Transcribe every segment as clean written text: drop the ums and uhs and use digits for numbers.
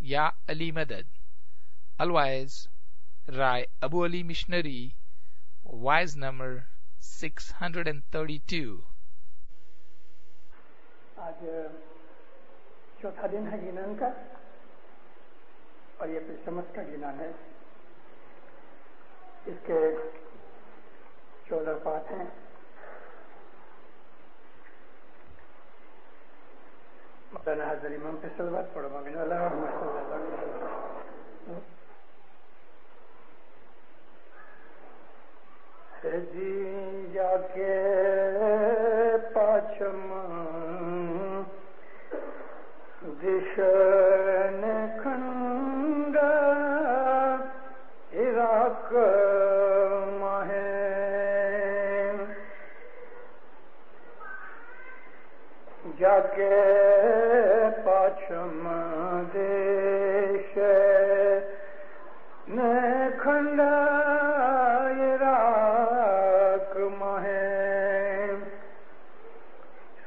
Ya Ali Madad. Otherwise, Rai Abu Ali Missionary, wise number 632. आज चौथा दिन है गिनन का और ये क्रिसमस का गिनन है। इसके 14 पाठ हैं। मौलाना हज़रत इमाम पे सलवात पढ़ो ममीन वाला और है जी जाके पाछम दिशन खंड इराक माहे जाके पाछम देश ने खंड इराक माहे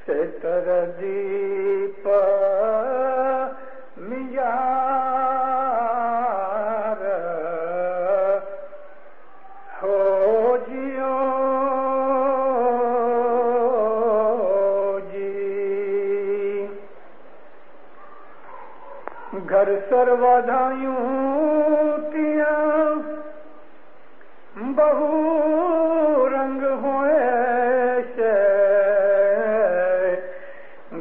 से तरदीप मियार हो जियो घर सर्वधायूं तिया बहु रंग होए से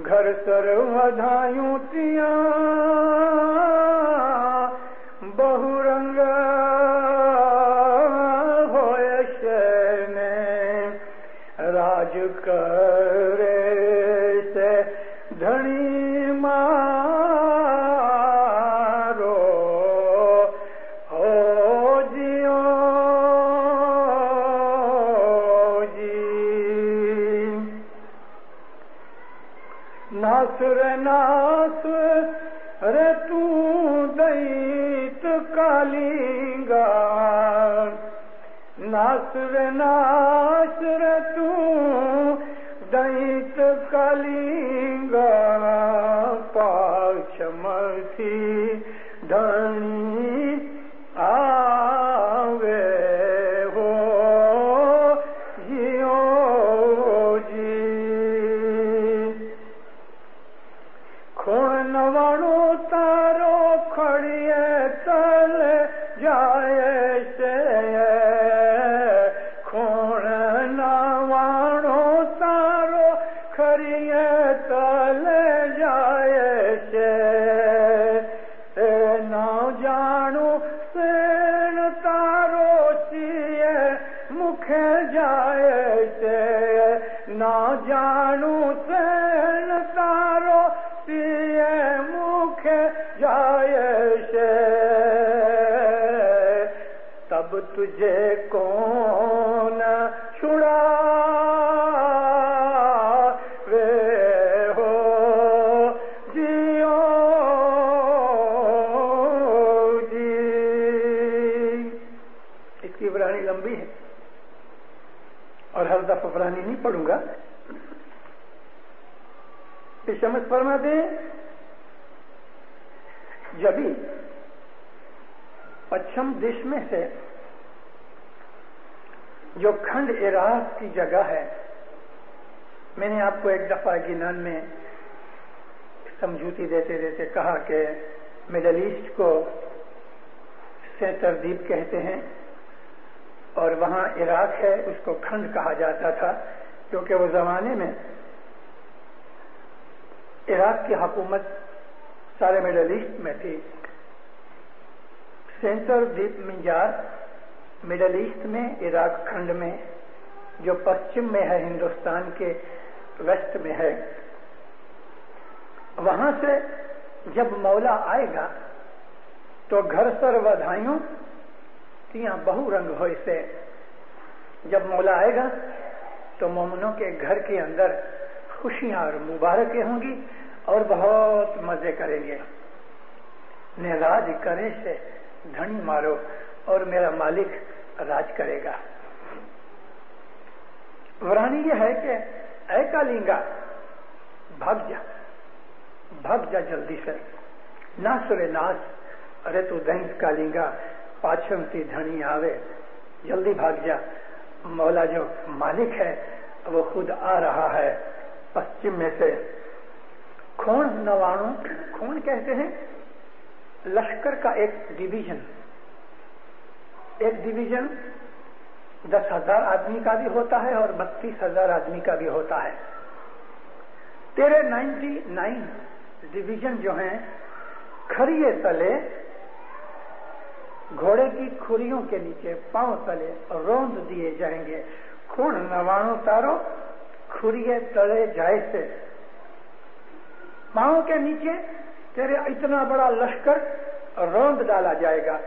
घर सर्वधायूं तिया बहु रंग होए से ने राज करे से धनी नास रे तू दैत कालिंगा नास रे तू दैत कालिंगा पाछमथी धनी आवे हो जियो जी खून नवाणो तारो खड़िए चल जाए से खून नवाणो तारो खड़िए चल जाए से ना जानू सेन तारो सिए मुखे जाए से ना जानू सेन तारो सिए मुखे जाए से तब तुझे कौन छुड़ा वे हो जियो जी। इसकी वाणी लंबी है और हर दफा वाणी नहीं पढ़ूंगा। समझ फरमाते जब पश्चिम देश में से जो खंड इराक की जगह है, मैंने आपको एक दफा गिनान में समझूती देते देते कहा कि मिडल ईस्ट को सेंटर द्वीप कहते हैं और वहां इराक है उसको खंड कहा जाता था क्योंकि वो जमाने में इराक की हुकूमत सारे मिडल ईस्ट में थी। सेंट्रल द्वीप मिंजार मिडल ईस्ट में इराक खंड में जो पश्चिम में है हिंदुस्तान के वेस्ट में है। वहां से जब मौला आएगा तो घर सर वधाइयों तिया बहु रंग हो से जब मौला आएगा तो मोमनों के घर के अंदर खुशियां और मुबारकें होंगी और बहुत मजे करेंगे। ने राज करे से धनी मारो और मेरा मालिक राज करेगा। वाणी यह है कि ऐ कालिंगा भाग जा जल्दी से। नासुरे नास, अरे तू दैंत कालिंगा पाछमती धनी आवे, जल्दी भाग जा, मौला जो मालिक है वो खुद आ रहा है पश्चिम में से। खून नवाणु, खून कहते हैं लश्कर का एक डिवीजन। एक डिवीजन 10,000 आदमी का भी होता है और 32,000 आदमी का भी होता है। तेरे 99 डिवीजन जो हैं खरिये तले, घोड़े की खुरियों के नीचे पांव तले रोंद दिए जाएंगे। खून नवाणु तारो खुरिये तले जाए से, पांव के नीचे तेरे इतना बड़ा लश्कर रोंद डाला जाएगा।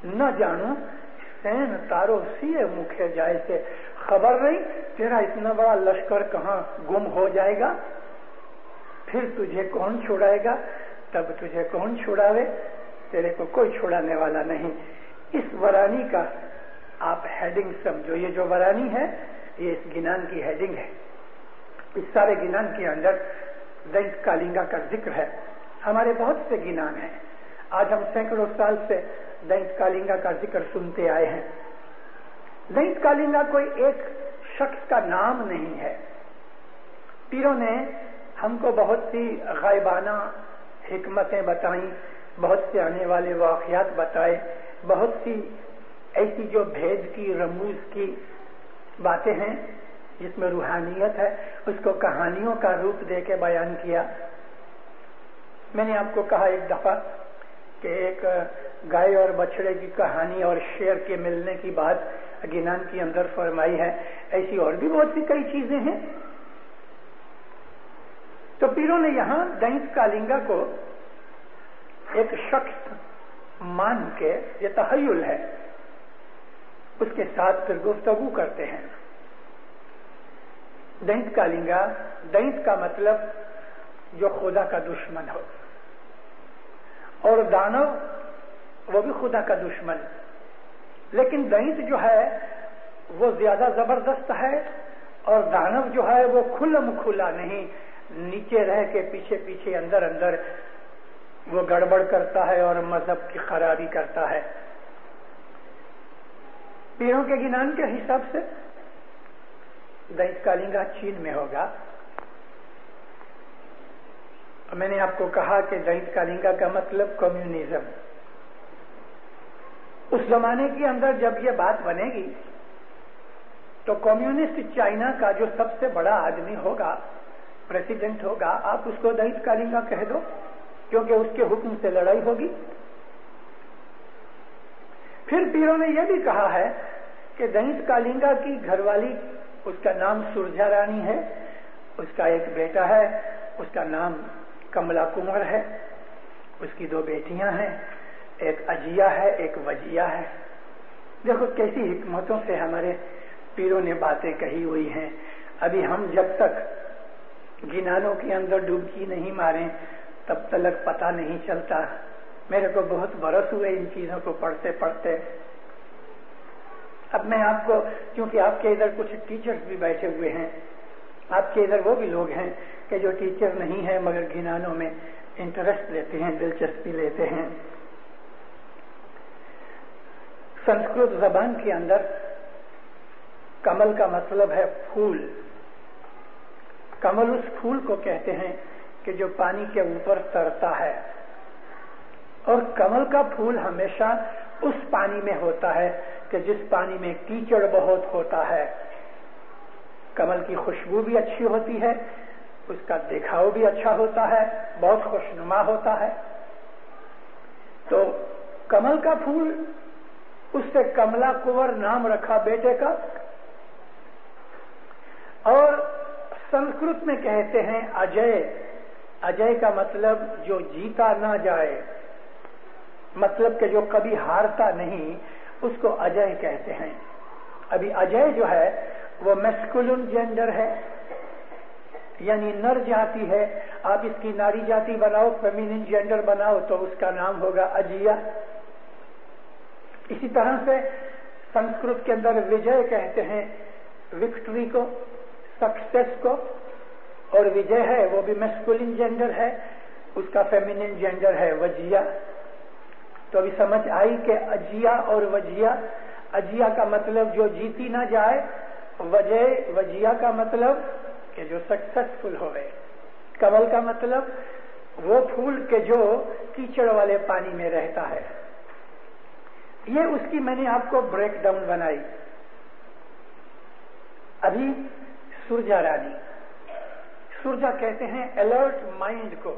न जानू सैन तारो सीए मुखे जाए से, खबर नहीं तेरा इतना बड़ा लश्कर कहाँ गुम हो जाएगा, फिर तुझे कौन छुड़ाएगा, तब तुझे कौन छुड़ावे, तेरे को कोई छुड़ाने वाला नहीं। इस वरानी का आप हेडिंग समझो, ये जो वरानी है ये इस गिनान की हेडिंग है। इस सारे गिनान के अंदर दैंत कालिंगा का जिक्र है। हमारे बहुत से गिनान हैं, आज हम सैकड़ों साल से दैंत कालिंगा का जिक्र सुनते आए हैं। दैंत कालिंगा कोई एक शख्स का नाम नहीं है। पीरों ने हमको बहुत सी गायबाना हिकमतें बताई, बहुत से आने वाले वाक़यात बताए, बहुत सी ऐसी जो भेद की रमूज की बातें हैं जिसमें रूहानियत है, उसको कहानियों का रूप देके बयान किया। मैंने आपको कहा एक दफा कि एक गाय और बछड़े की कहानी और शेर के मिलने की बात गिनान के अंदर फरमाई है। ऐसी और भी बहुत सी कई चीजें हैं। तो पीरों ने यहां दैंत कालिंगा को एक शख्स मान के, ये तहय्युल है, उसके साथ फिर गुफ्तगू करते हैं। दैंत कालिंगा, दैंत का मतलब जो खुदा का दुश्मन हो, और दानव वो भी खुदा का दुश्मन। लेकिन दैंत जो है वो ज्यादा जबरदस्त है, और दानव जो है वो खुल्लम खुला नहीं, नीचे रह के पीछे पीछे अंदर अंदर वो गड़बड़ करता है और मजहब की खराबी करता है। पीरों के गिनान के हिसाब से दैंत कालिंगा चीन में होगा। मैंने आपको कहा कि दैंत कालिंगा का मतलब कम्युनिज्म। उस जमाने के अंदर जब ये बात बनेगी तो कम्युनिस्ट चाइना का जो सबसे बड़ा आदमी होगा, प्रेसिडेंट होगा, आप उसको दैंत कालिंगा कह दो, क्योंकि उसके हुक्म से लड़ाई होगी। फिर पीरों ने यह भी कहा है कि दैंत कालिंगा की घरवाली, उसका नाम सुरजा रानी है, उसका एक बेटा है, उसका नाम कमला कुंवर है, उसकी 2 बेटियां हैं, एक अजिया है, एक वजिया है। देखो कैसी हिकमतों से हमारे पीरों ने बातें कही हुई हैं। अभी हम जब तक गिनानों के अंदर डुबकी नहीं मारें तब तक पता नहीं चलता। मेरे को बहुत बरस हुए इन चीजों को पढ़ते पढ़ते। अब मैं आपको, क्योंकि आपके इधर कुछ टीचर्स भी बैठे हुए हैं, आपके इधर वो भी लोग हैं कि जो टीचर नहीं है मगर गिनानों में इंटरेस्ट लेते हैं, दिलचस्पी लेते हैं। संस्कृत जबान के अंदर कमल का मतलब है फूल। कमल उस फूल को कहते हैं कि जो पानी के ऊपर तरता है, और कमल का फूल हमेशा उस पानी में होता है कि जिस पानी में कीचड़ बहुत होता है। कमल की खुशबू भी अच्छी होती है, उसका दिखाव भी अच्छा होता है, बहुत खुशनुमा होता है। तो कमल का फूल, उससे कमला कुंवर नाम रखा बेटे का। और संस्कृत में कहते हैं अजय। अजय का मतलब जो जीता ना जाए, मतलब कि जो कभी हारता नहीं, उसको अजय कहते हैं। अभी अजय जो है वो मैस्कुलिन जेंडर है, यानी नर जाति है। आप इसकी नारी जाति बनाओ, फेमिनिन जेंडर बनाओ, तो उसका नाम होगा अजिया। इसी तरह से संस्कृत के अंदर विजय कहते हैं विक्ट्री को, सक्सेस को, और विजय है वो भी मैस्कुलिन जेंडर है। اس کا फेमिनिन जेंडर है वजिया। तो अभी समझ आई कि अजिया और वजिया, अजिया का मतलब जो जीती ना जाए, वजिया का मतलब कि जो सक्सेसफुल हो गए। कमल का मतलब वो फूल के जो कीचड़ वाले पानी में रहता है। ये उसकी मैंने आपको ब्रेक डाउन बनाई। अभी सुरजा रानी, सुरजा कहते हैं अलर्ट माइंड को,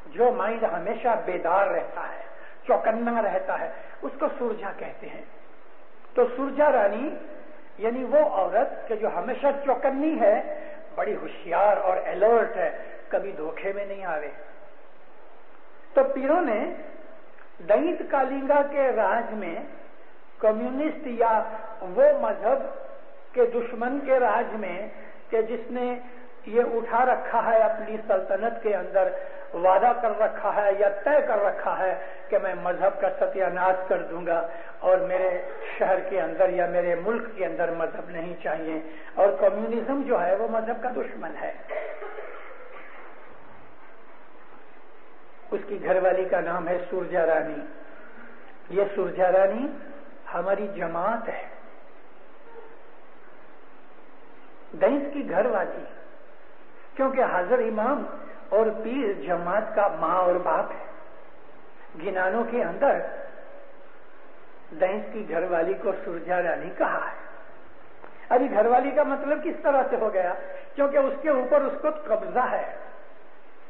जो माइंड हमेशा बेदार रहता है, चौकन्ना रहता है, उसको सुरजा कहते हैं। तो सुरजा रानी यानी वो औरत कि जो हमेशा चौकन्नी है, बड़ी होशियार और अलर्ट है, कभी धोखे में नहीं आवे। तो पीरों ने दैत कालिंगा के राज में कम्युनिस्ट या वो मजहब के दुश्मन के राज में कि जिसने ये उठा रखा है अपनी सल्तनत के अंदर, वादा कर रखा है या तय कर रखा है कि मैं मजहब का सत्यानाश कर दूंगा और मेरे शहर के अंदर या मेरे मुल्क के अंदर मजहब नहीं चाहिए। और कम्युनिज्म जो है वो मजहब का दुश्मन है। उसकी घरवाली का नाम है सुरजा रानी। ये सुरजा रानी हमारी जमात है, दैत की घरवाली, क्योंकि हाजिर इमाम और पीर जमात का माँ और बाप है। गिनानों के अंदर दैत की घरवाली को सुरजा रानी कहा है। अभी घरवाली का मतलब किस तरह से हो गया? क्योंकि उसके ऊपर उसको कब्जा है,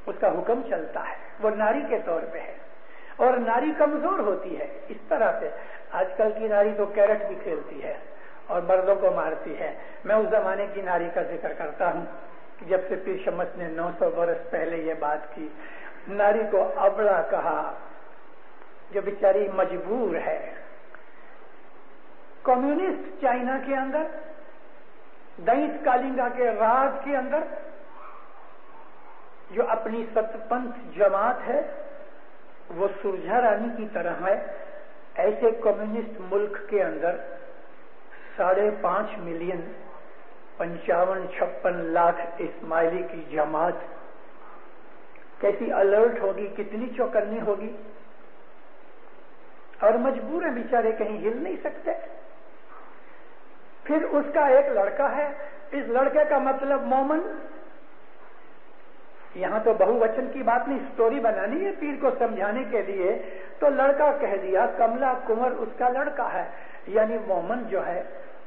उसका हुक्म चलता है, वो नारी के तौर पे है और नारी कमजोर होती है। इस तरह से आजकल की नारी तो कैरेट भी खेलती है और मर्दों को मारती है। मैं उस जमाने की नारी का जिक्र करता हूँ जब से पीर शमस ने 900 बरस पहले ये बात की। नारी को अबला कहा, जो बेचारी मजबूर है। कम्युनिस्ट चाइना के अंदर, दैत कालिंगा के राज के अंदर जो अपनी सतपंथ जमात है वो सुरजा रानी की तरह है। ऐसे कम्युनिस्ट मुल्क के अंदर 5.5 मिलियन 55-56 लाख इस्माइली की जमात कैसी अलर्ट होगी, कितनी चौकन्नी होगी। और मजबूर है बेचारे, कहीं हिल नहीं सकते। फिर उसका एक लड़का है, इस लड़के का मतलब मोमन। यहां तो बहुवचन की बात नहीं, स्टोरी बनानी है पीर को समझाने के लिए। तो लड़का कह दिया, कमला कुंवर उसका लड़का है। यानी मोमन जो है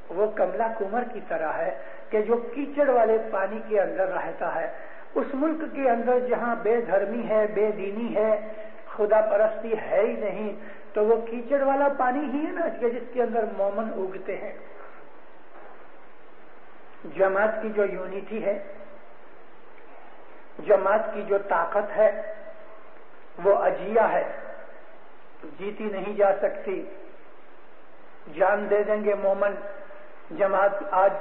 वो कमला कुंवर की तरह है कि जो कीचड़ वाले पानी के अंदर रहता है। उस मुल्क के अंदर जहां बेधर्मी है, बेदीनी है, खुदा परस्ती है ही नहीं, तो वो कीचड़ वाला पानी ही है ना जिसके अंदर मोमन उगते हैं। जमात की जो यूनिटी है, जमात की जो ताकत है, वो अजिया है, जीती नहीं जा सकती। जान दे देंगे मोमन। जमात आज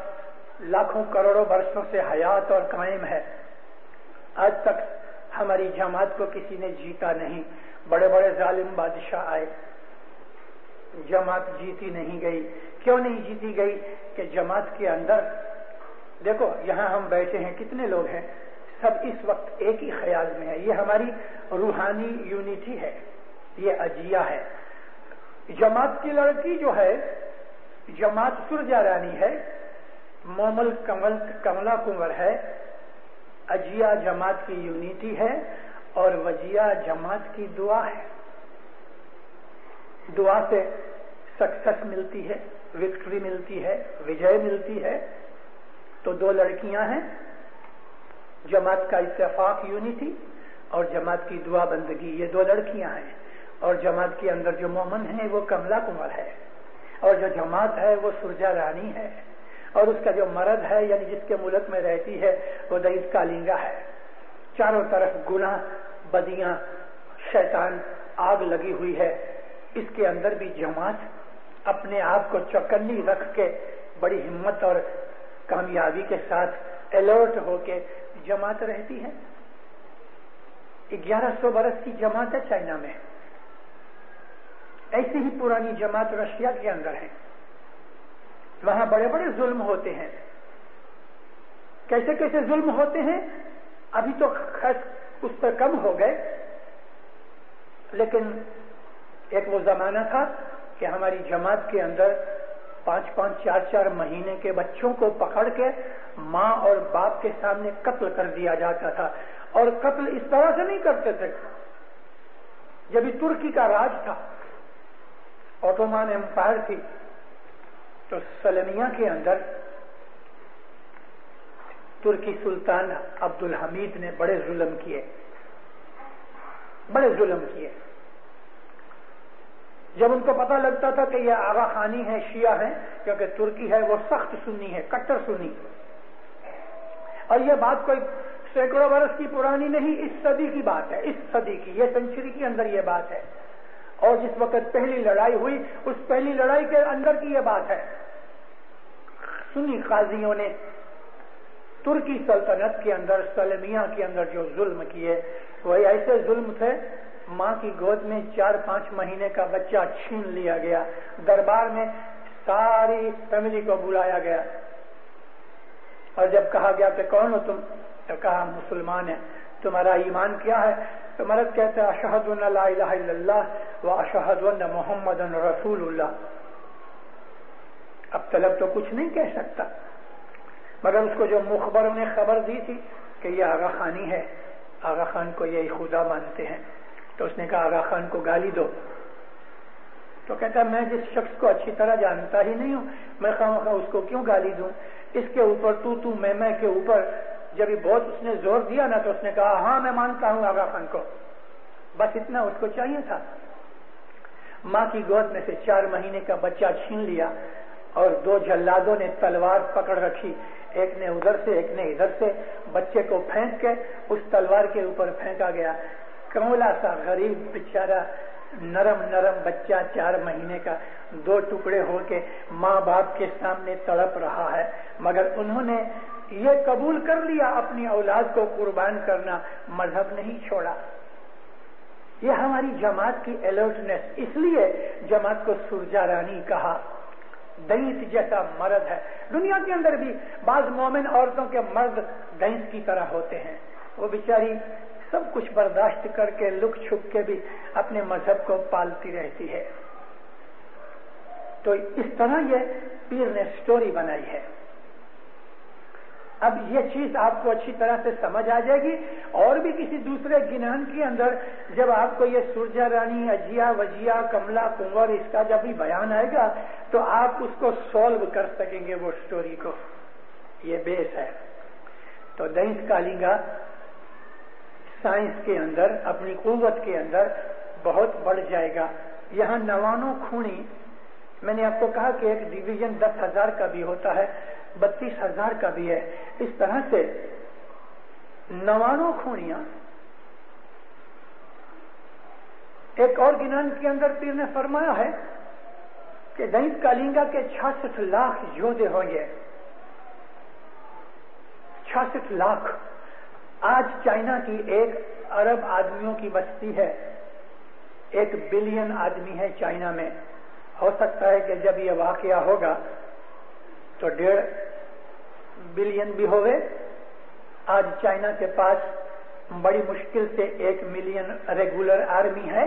लाखों करोड़ों वर्षों से हयात और कायम है। आज तक हमारी जमात को किसी ने जीता नहीं। बड़े बड़े जालिम बादशाह आए, जमात जीती नहीं गई। क्यों नहीं जीती गई? कि जमात के अंदर देखो, यहां हम बैठे हैं, कितने लोग हैं, सब इस वक्त एक ही ख्याल में है। ये हमारी रूहानी यूनिटी है, ये अजिया है। जमात की लड़की जो है, जमात सुरजा रानी है, मोमल कमला कुंवर है, अजिया जमात की यूनिटी है और वजिया जमात की दुआ है। दुआ से सक्सेस मिलती है, विक्ट्री मिलती है, विजय मिलती है। तो 2 लड़कियां हैं, जमात का इत्तेफाक यूनिटी और जमात की दुआ बंदगी, ये 2 लड़कियां हैं। और जमात के अंदर जो मोमन है वो कमला कुंवर है और जो जमात है वो सुरजा रानी है। और उसका जो मर्द है यानी जिसके मुल्क में रहती है वो दैत कालिंगा है। चारों तरफ गुनाह, बदियां, शैतान, आग लगी हुई है। इसके अंदर भी जमात अपने आप को चौकन्नी रख के बड़ी हिम्मत और कामयाबी के साथ अलर्ट होके जमात रहती है। 1100 बरस की जमात है चाइना में। ऐसी ही पुरानी जमात रशिया के अंदर है। वहां बड़े बड़े जुल्म होते हैं। कैसे कैसे जुल्म होते हैं अभी तो اس پر کم ہو گئے، لیکن ایک وہ زمانہ تھا کہ ہماری جماعت کے اندر 5-5 4-4 مہینے کے بچوں کو پکڑ کے ماں اور باپ کے سامنے قتل کر دیا جاتا تھا، اور قتل اس طرح سے نہیں کرتے تھے۔ جب یہ ترکی کا راج تھا، اوٹومان امپائر تھی، تو سلمیہ کے اندر ترکی سلطان عبد الحمید نے بڑے ظلم کیے۔ جب ان کو پتہ لگتا تھا کہ یہ آغا خانی ہے، شیعہ ہیں، کیونکہ ترکی ہے وہ سخت سنی ہے، کٹر سنی، اور یہ بات کوئی سینکڑوں برس کی پرانی نہیں، اس صدی کی بات ہے، اس صدی کی، یہ سنچری کے اندر یہ بات ہے، اور جس وقت پہلی لڑائی ہوئی اس پہلی لڑائی کے اندر کی یہ بات ہے۔ سنی قاضیوں نے ترکی سلطنت کے اندر، سلمیہ کے اندر جو ظلم کیے، وہ ایسے ظلم تھے، ماں کی گود میں 4-5 مہینے کا بچہ چھین لیا گیا، دربار میں ساری فیملی کو بلایا گیا، اور جب کہا گیا کہ کون ہو تم، تو کہا مسلمان ہیں، تمہارا ایمان کیا ہے؟ تو مرد کہتے ہیں اشہد ان لا الہ الا اللہ و اشہد ان محمد رسول اللہ۔ اب طلب تو کچھ نہیں کہہ سکتا، مگر اس کو جو مخبر نے خبر دی تھی کہ یہ آغا خانی ہے، آغا خان کو یہی خدا مانتے ہیں، تو اس نے کہا آغا خان کو گالی دو۔ تو کہتا میں جس شخص کو اچھی طرح جانتا ہی نہیں ہوں، میں خواہ اس کو کیوں گالی دوں؟ اس کے اوپر تو میں کے اوپر جب یہ بہت اس نے زور دیا نا، تو اس نے کہا ہاں میں مانتا ہوں آغا خان کو، بس اتنا اس کو چاہیے تھا۔ ماں کی گود میں سے 4 مہینے کا بچہ چھین لیا، اور 2 جلادوں نے تلوار پکڑ رکھی، ایک نے ادھر سے ایک نے ادھر سے، بچے کو پھینک کے اس تلوار کے اوپر پھینکا گیا۔ کملا سا غریب بیچارہ نرم بچہ 4 مہینے کا 2 ٹکڑے ہو کے ماں باپ کے سامنے تڑپ رہا ہے، مگر انہوں نے یہ قبول کر لیا اپنی اولاد کو قربان کرنا، مذہب نہیں چھوڑا۔ یہ ہماری جماعت کی الرٹنس، اس لیے جماعت کو سرجا رانی کہا۔ دینت جیسا مرد ہے، دنیا کے اندر بھی بعض مومن عورتوں کے مرد دینت کی طرح ہوتے ہیں، وہ بیچاری سب کچھ برداشت کر کے لک چھپ کے بھی اپنے مذہب کو پالتی رہتی ہے۔ تو اس طرح یہ پیر نے سٹوری بنائی ہے۔ اب یہ چیز آپ کو اچھی طرح سے سمجھ آ جائے گی، اور بھی کسی دوسرے گنان کے اندر جب آپ کو یہ سرجا رانی، اجیا، وجیا، کملا، کنور، اس کا جب بھی بیان آئے گا تو آپ اس کو سولو کر سکیں گے، وہ سٹوری کو۔ یہ بیس ہے۔ تو دینت کالنگا سائنس کے اندر، اپنی قوت کے اندر بہت بڑھ جائے گا۔ یہاں 99 خونی، میں نے آپ کو کہا کہ ایک ڈویژن 10,000 کا بھی ہوتا ہے، 32,000 کا بھی ہے، اس طرح سے 99 خونیاں۔ ایک اور گنان کے اندر پیر نے فرمایا ہے کہ دینت کالنگا کے 66 لاکھ یودھے ہوں گے۔ 66 لاکھ۔ آج چائنا کی 1 ارب آدمیوں کی بستی ہے، 1 بلین آدمی ہے چائنا میں۔ ہو سکتا ہے کہ جب یہ واقعہ ہوگا تو 1.5 بلین بھی ہوئے۔ آج چائنا کے پاس بڑی مشکل سے 1 ملین ریگولر آرمی ہے،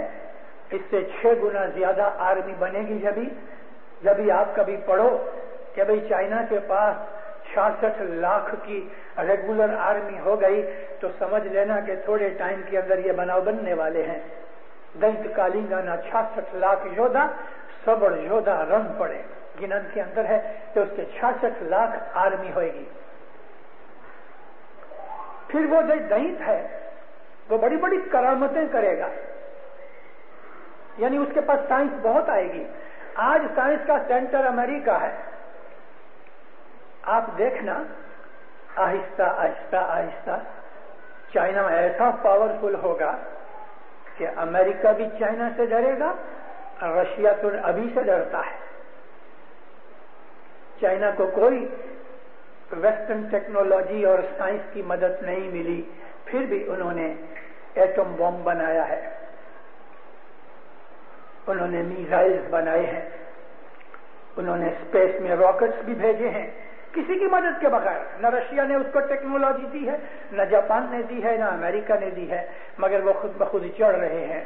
اس سے 6 گنا زیادہ آرمی بنے گی۔ جبھی آپ کبھی پڑھو کہ بھئی چائنا کے پاس 66 لاکھ کی ریگولر آرمی ہو گئی، تو سمجھ لینا کہ تھوڑے ٹائم کے اندر یہ بناؤ بننے والے ہیں۔ دینت کالنگا نہ 66 لاکھ یودھا، سبڑ یودھا رن پڑے گنن کے اندر ہے، تو اس کے 66 لاکھ آرمی ہوئے گی۔ پھر وہ جو دینت ہے وہ بڑی بڑی کرامتیں کرے گا، یعنی اس کے پاس سائنس بہت آئے گی۔ آج سائنس کا سینٹر امریکہ ہے۔ آپ دیکھنا آہستہ آہستہ آہستہ چائنا ایسا پاورفل ہوگا کہ امریکہ بھی چائنا سے ڈرے گا، رشیا تو ابھی سے ڈرتا ہے۔ چائنا کو کوئی ویسٹرن ٹیکنالوجی اور سائنس کی مدد نہیں ملی، پھر بھی انہوں نے ایٹم بم بنایا ہے، انہوں نے میزائلز بنائے ہیں، انہوں نے اسپیس میں راکٹس بھی بھیجے ہیں، کسی کی مدد کے بغیر. نہ رشیا نے اس کو ٹیکنالوجی دی ہے، نہ جاپان نے دی ہے، نہ امریکہ نے دی ہے، مگر وہ خود بخود چڑھ رہے ہیں.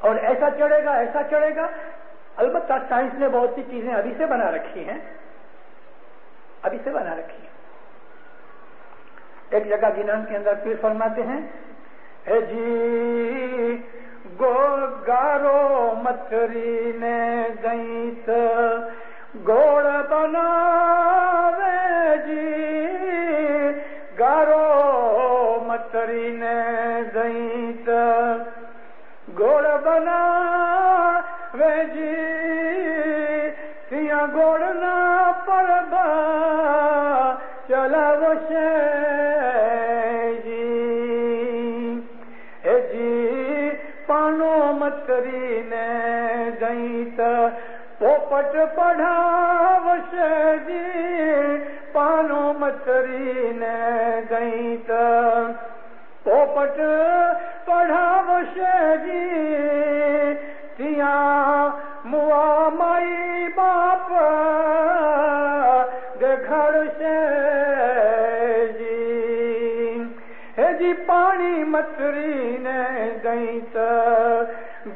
اور ایسا چڑھے گا، ایسا چڑھے گا. البتہ سائنس نے بہت سی چیزیں ابھی سے بنا رکھی ہیں، ابھی سے بنا رکھی ہیں. ایک جگہ گنان کے اندر پیر فرماتے ہیں، اے جی گو گارو متری نے دئیت گوڑ بناوے جی، گارو متری نے دئیت گوڑ بناوے جی، تیاں گوڑ نہ پڑبا چلا وشے متری نے دئیت پوپٹ پڑھاوش جی، پانو متری نے دئیت پوپٹ پڑھاوش جی، تیاں موا مائی باپ دے گھر سے جی. ہے جی پانی متری نے دئیت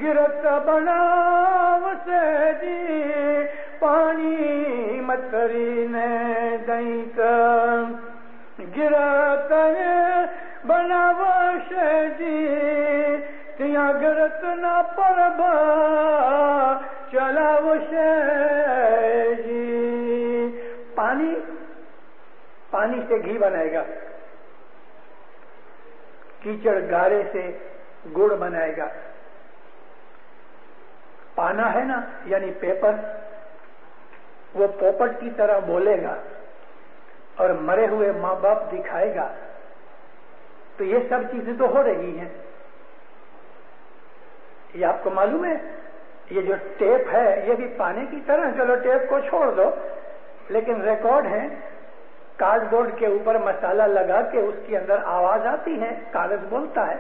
گرت بناو سے جی، پانی متری نے دئیت گرت بناو سے جی، تیاں گرت نہ پڑبا چلاو سے جی. پانی سے گھی بنائے گا، کیچڑ گارے سے گڑ بنائے گا. پانا ہے نا یعنی پیپر، وہ پوپٹ کی طرح بولے گا اور مرے ہوئے ماں باپ دکھائے گا. تو یہ سب چیزیں تو ہو رہی ہیں. یہ آپ کو معلوم ہے، یہ جو ٹیپ ہے یہ بھی پانے کی طرح. چلو ٹیپ کو چھوڑ دو، لیکن ریکارڈ ہے، کارڈ بورڈ کے اوپر مسالہ لگا کے اس کے اندر آواز آتی ہے، کاغذ بولتا ہے.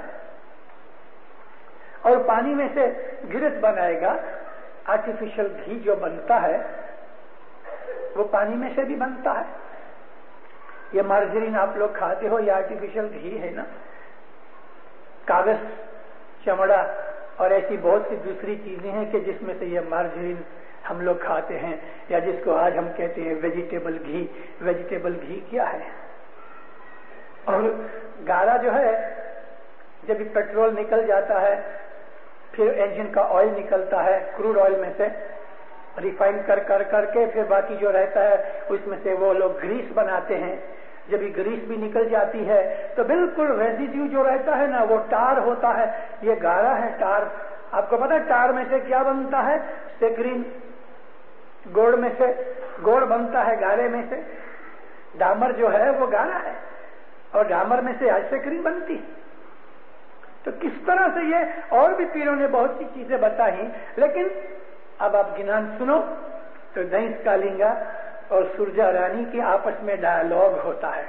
اور پانی میں سے گرت بنائے گا. آرٹیفیشل گھی جو بنتا ہے وہ پانی میں سے بھی بنتا ہے. یہ مارجرین آپ لوگ کھاتے ہو، یہ آرٹیفیشل گھی ہے نا. کاغذ، چمڑا اور ایسی بہت سی دوسری چیزیں ہیں کہ جس میں سے یہ مارجرین ہم لوگ کھاتے ہیں، یا جس کو آج ہم کہتے ہیں ویجیٹیبل گھی. ویجیٹیبل گھی کیا ہے؟ اور گارا جو ہے، جب پیٹرول نکل جاتا ہے، پھر انجن کا آئل نکلتا ہے کروڈ آئل میں سے، ریفائن کر کے پھر باقی جو رہتا ہے اس میں سے وہ لوگ گریس بناتے ہیں. جب یہ گریس بھی نکل جاتی ہے تو بالکل ریزیڈیو جو رہتا ہے نا وہ ٹار ہوتا ہے. یہ گارا ہے، ٹار. آپ کو پتا ہے ٹار میں سے کیا بنتا ہے؟ سیکرین. گوڑ میں سے گوڑ بنتا ہے گارے میں سے. ڈامر جو ہے وہ گارا ہے، اور ڈامر میں سے آج سیکرین بنتی. تو کس طرح سے یہ اور بھی پیروں نے بہت سی چیزیں بتائی. لیکن اب آپ گنان سنو تو دئیس کالنگا اور سرجا رانی کی آپس میں ڈائلاگ ہوتا ہے.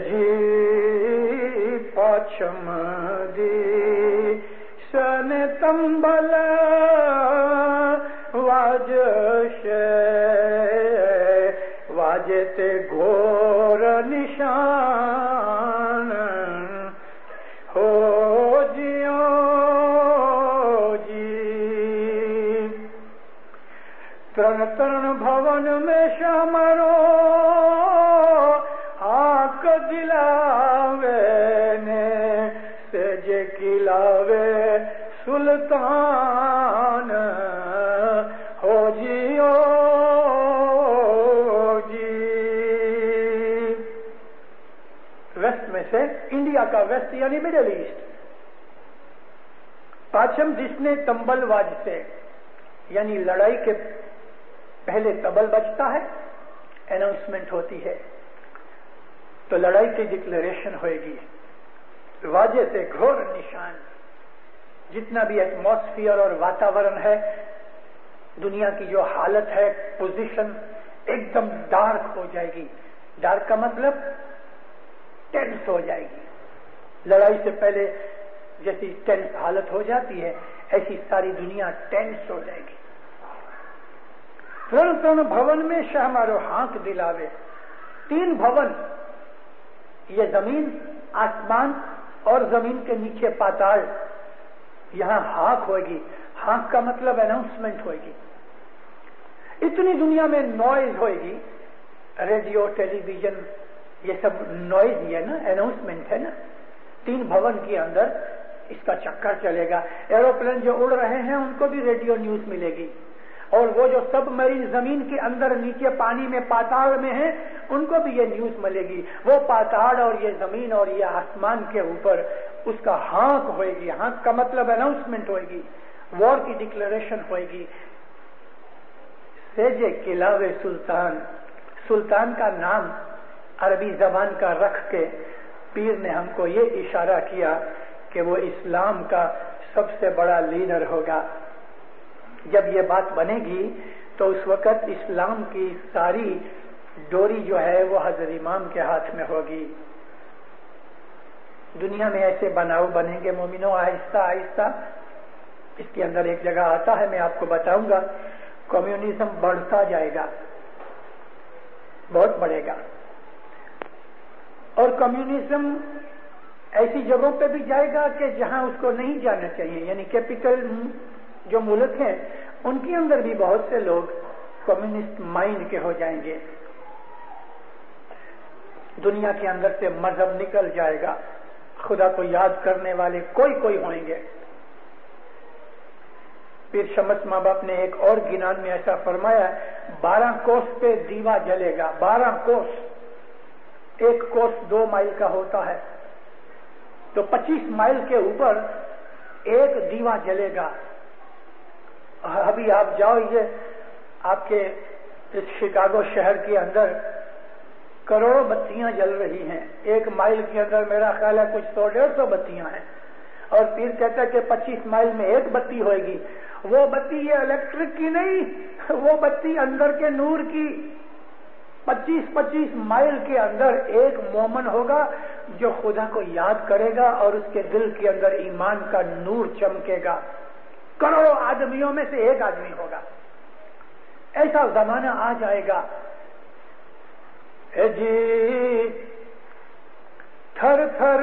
جی پاچم دی سن تمبل واجش واجتے گھور نشان ہو جیو جی. ترن ترن بھون میں شامرو آنکھ دلاوے نے سج کلاوے سلطان ہو جیو جی. ویسٹ میں سے، انڈیا کا ویسٹ یعنی مڈل ایسٹ. پاچم جس نے تمبل واج سے، یعنی لڑائی کے پہلے تبل بجتا ہے، اناؤنسمنٹ ہوتی ہے، تو لڑائی کی ڈکلیریشن ہوئے گی. واجے سے گھور نشان. جتنا بھی ایٹماسفیئر اور واتاورن ہے، دنیا کی جو حالت ہے، پوزیشن ایک دم ڈارک ہو جائے گی. ڈارک کا مطلب ٹینس ہو جائے گی. لڑائی سے پہلے جیسی ٹینس حالت ہو جاتی ہے، ऐसी सारी दुनिया टेंस हो जाएगी। तृण भवन में शाह मारो हाँक दिलावे। 3 भवन, ये जमीन, आसमान और जमीन के नीचे पाताल, यहां हाँक होगी। हाँक का मतलब अनाउंसमेंट होगी। इतनी दुनिया में नॉइज होगी, रेडियो, टेलीविजन, ये सब नॉइज ही है ना, अनाउंसमेंट है ना। 3 भवन के अंदर इसका चक्कर चलेगा। एरोप्लेन जो उड़ रहे हैं उनको भी रेडियो न्यूज मिलेगी, और वो जो सबमरीन जमीन के अंदर नीचे पानी में पाताल में है उनको भी ये न्यूज मिलेगी। वो पाताल और ये जमीन और ये आसमान के ऊपर उसका हाँक होगी। हाँक का मतलब अनाउंसमेंट होगी, वॉर की डिक्लेरेशन होगी। सेजे किलावे सुल्तान, सुल्तान का नाम अरबी जबान का रख के पीर ने हमको ये इशारा किया कि वो इस्लाम का सबसे बड़ा लीडर होगा। जब ये बात बनेगी तो उस वक्त इस्लाम की सारी डोरी जो है वो हजरत इमाम के हाथ में होगी। दुनिया में ऐसे बनाव बनेंगे मोमिनों, आहिस्ता आहिस्ता। इसके अंदर एक जगह आता है, मैं आपको बताऊंगा, कम्युनिज्म बढ़ता जाएगा, बहुत बढ़ेगा। और कम्युनिज्म ऐसी जगहों पे भी जाएगा कि जहां उसको नहीं जाना चाहिए, यानी कैपिटल जो मुल्क हैं उनके अंदर भी बहुत से लोग कम्युनिस्ट माइंड के हो जाएंगे। दुनिया के अंदर से मजहब निकल जाएगा, खुदा को याद करने वाले कोई होंगे। पीर शमस माँ बाप ने एक और गिनान में ऐसा फरमाया, 12 कोस पे दीवा जलेगा। 12 कोस, 1 कोस 2 माइल का होता है, तो 25 माइल के ऊपर एक दीवा जलेगा। अभी आप जाओ, ये आपके इस शिकागो शहर के अंदर करोड़ों बत्तियां जल रही हैं। 1 माइल के अंदर मेरा ख्याल है कुछ 100-150 बत्तियां हैं, और पीर कहता है कि 25 माइल में 1 बत्ती होगी। वो बत्ती ये इलेक्ट्रिक की नहीं, वो बत्ती अंदर के नूर की। 25-25 माइल के अंदर एक मोमन होगा जो खुदा को याद करेगा और उसके दिल के अंदर ईमान का नूर चमकेगा। करोड़ों आदमियों में से 1 आदमी होगा। ऐसा जमाना आ जाएगा। जी थर थर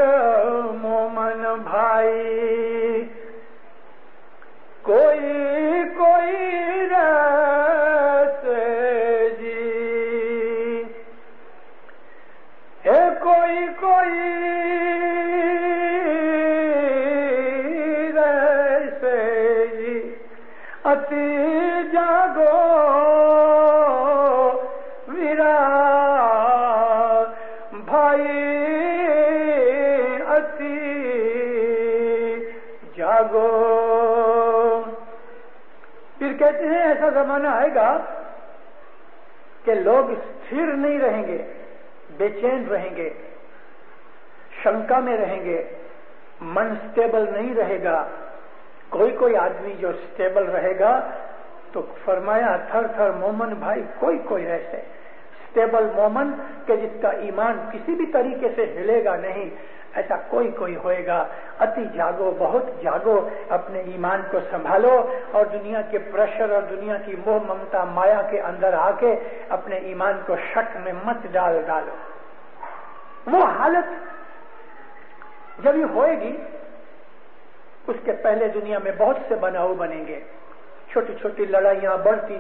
मोमन भाई, कोई रस जी, कोई रस जी, अति जागो वीरा भाई, अति जागो। फिर कहते हैं ऐसा जमाना आएगा कि लोग स्थिर नहीं रहेंगे, बेचैन रहेंगे, शंका में रहेंगे, मन स्टेबल नहीं रहेगा। कोई आदमी जो स्टेबल रहेगा तो फरमाया थर थर मोमन भाई, कोई ऐसे स्टेबल मोमन के जिसका ईमान किसी भी तरीके से हिलेगा नहीं, ऐसा कोई होएगा। अति जागो, बहुत जागो, अपने ईमान को संभालो और दुनिया के प्रेशर और दुनिया की मोह ममता माया के अंदर आके अपने ईमान को शक में मत डालो। वो हालत जब ये होएगी, उसके पहले दुनिया में बहुत से बनाव बनेंगे। छोटी छोटी लड़ाइयां बढ़ती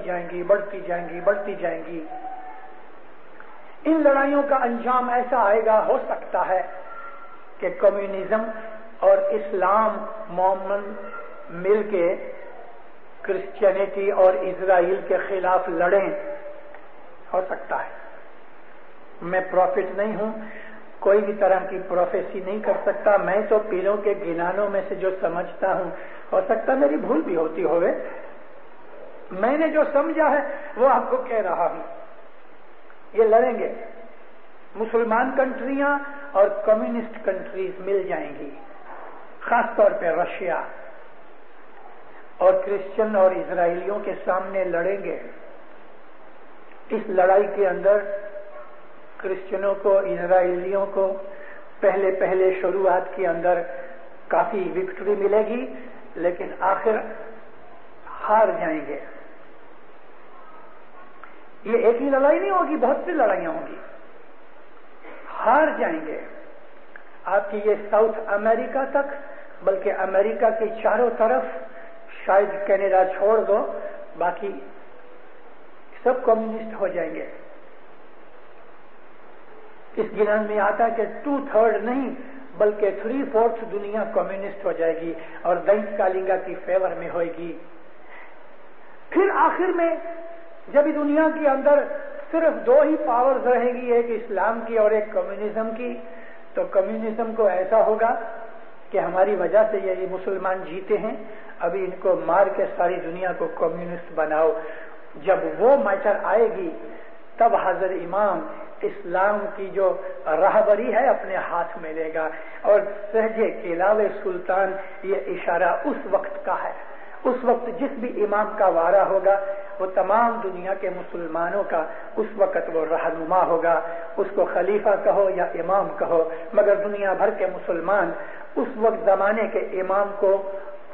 जाएंगी। इन लड़ाइयों का अंजाम ऐसा आएगा, हो सकता है कि कम्युनिज्म और इस्लाम मोहम्मद मिलके क्रिश्चियनिटी और इजराइल के खिलाफ लड़ें, हो सकता है। मैं प्रॉफिट नहीं हूं, कोई भी तरह की प्रोफेसी नहीं कर सकता। मैं तो पीरों के गिनानों में से जो समझता हूं, हो सकता मेरी भूल भी होती होवे। मैंने जो समझा है वो आपको कह रहा हूं। ये लड़ेंगे, मुसलमान कंट्रियां और कम्युनिस्ट कंट्रीज मिल जाएंगी, खासतौर पे रशिया, और क्रिश्चियन और इजराइलियों के सामने लड़ेंगे। इस लड़ाई के अंदर क्रिश्चियनों को, इजराइलियों को पहले शुरुआत के अंदर काफी विक्ट्री मिलेगी, لیکن آخر ہار جائیں گے. یہ ایک ہی لڑائی نہیں ہوگی، بہت سی لڑائیاں ہوں گی. ہار جائیں گے. آپ کی یہ ساؤتھ امریکہ تک، بلکہ امریکہ کے چاروں طرف، شاید کینیڈا چھوڑ دو، باقی سب کمیونسٹ ہو جائیں گے. اس گنان میں آتا ہے کہ 2/3 نہیں بلکہ 3/4 دنیا کمیونسٹ ہو جائے گی اور دینس کالنگا کی فیور میں ہوئے گی. پھر آخر میں جب دنیا کے اندر صرف 2 ہی پاورز رہیں گی، ایک اسلام کی اور ایک کمیونزم کی، تو کمیونزم کو ایسا ہوگا کہ ہماری وجہ سے یہ مسلمان جیتے ہیں، ابھی ان کو مار کے ساری دنیا کو کمیونسٹ بناؤ. جب وہ میٹر آئے گی تب حضرت امام اسلام کی جو راہبری ہے اپنے ہاتھ میں لے گا. اور سہجے کلاوے سلطان یہ اشارہ اس وقت کا ہے. اس وقت جس بھی امام کا وارہ ہوگا وہ تمام دنیا کے مسلمانوں کا اس وقت وہ رہنما ہوگا. اس کو خلیفہ کہو یا امام کہو، مگر دنیا بھر کے مسلمان اس وقت زمانے کے امام کو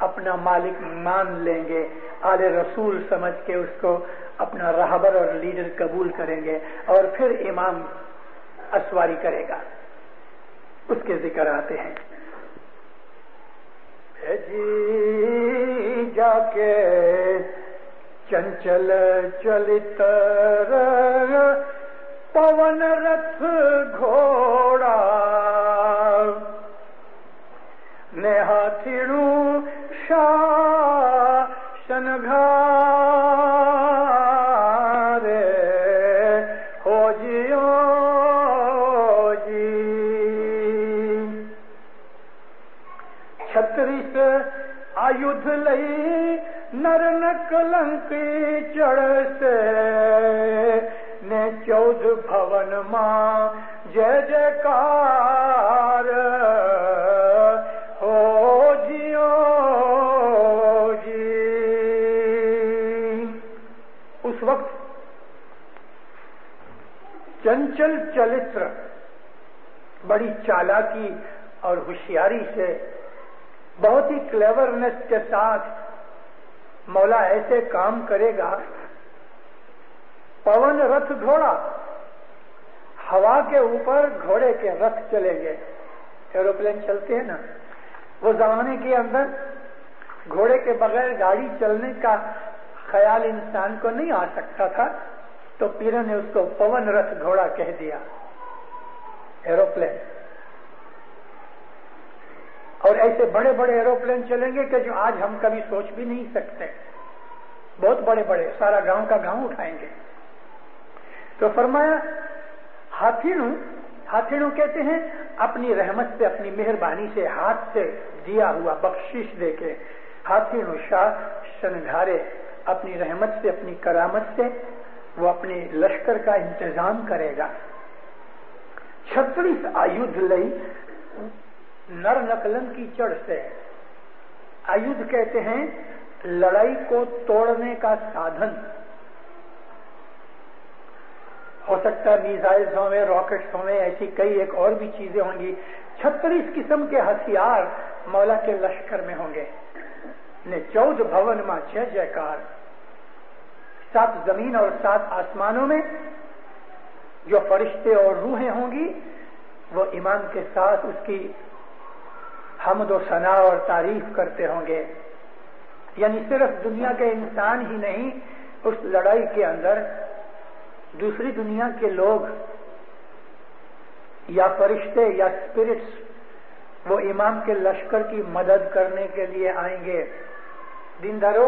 اپنا مالک مان لیں گے، آل رسول سمجھ کے اس کو اپنا رہبر اور لیڈر قبول کریں گے، اور پھر امام اسواری کرے گا. اس کے ذکر آتے ہیں. جی جا کے چنچل چلتر پون رتھ گھوڑا نے ہاتھیڑوں شاہ شنگھارے ہو جیو جی. 36 آیدھ لئی نر نکلنکی چڑھ سے نے 14 بھون ماں جے جے کار ہو جیو جی. اس وقت چنچل چلتر بڑی چالاکی اور ہوشیاری سے، بہت ہی کلیورنس کے ساتھ مولا ایسے کام کرے گا. پون رتھ گھوڑا، ہوا کے اوپر گھوڑے کے رتھ چلیں گے. ایروپلین چلتے ہیں نا، وہ زمانے کے اندر گھوڑے کے بغیر گاڑی چلنے کا خیال انسان کو نہیں آ سکتا تھا، تو پیروں نے اس کو پون رتھ گھوڑا کہہ دیا، ایروپلین. اور ایسے بڑے بڑے ایروپلین چلیں گے کہ جو آج ہم کبھی سوچ بھی نہیں سکتے. بہت بڑے بڑے، سارا گاؤں کا گاؤں اٹھائیں گے. تو فرمایا ہاتھیڑوں کہتے ہیں اپنی رحمت سے، اپنی مہربانی سے، ہاتھ سے دیا ہوا بخشش دے کے. ہاتھیڑوں شاہ شنگھارے، اپنی رحمت سے، اپنی کرامت سے وہ اپنے لشکر کا انتظام کرے گا. 36 آیدھ لئی نر نکلن کی چڑھ سے. آیدھ کہتے ہیں لڑائی کو توڑنے کا سادھن. ہو سکتا ہے میزائلز ہوں گے، راکٹس ہوں گے، ایسی کئی ایک اور بھی چیزیں ہوں گی. 36 قسم کے ہتھیار مولا کے لشکر میں ہوں گے. 14 بھون ماں جے جے کار. 7 زمین اور 7 آسمانوں میں جو فرشتے اور روحیں ہوں گی وہ امام کے ساتھ اس کی حمد و ثنا اور تعریف کرتے ہوں گے. یعنی صرف دنیا کے انسان ہی نہیں، اس لڑائی کے اندر دوسری دنیا کے لوگ یا فرشتے یا اسپرٹس وہ امام کے لشکر کی مدد کرنے کے لیے آئیں گے. دیندارو،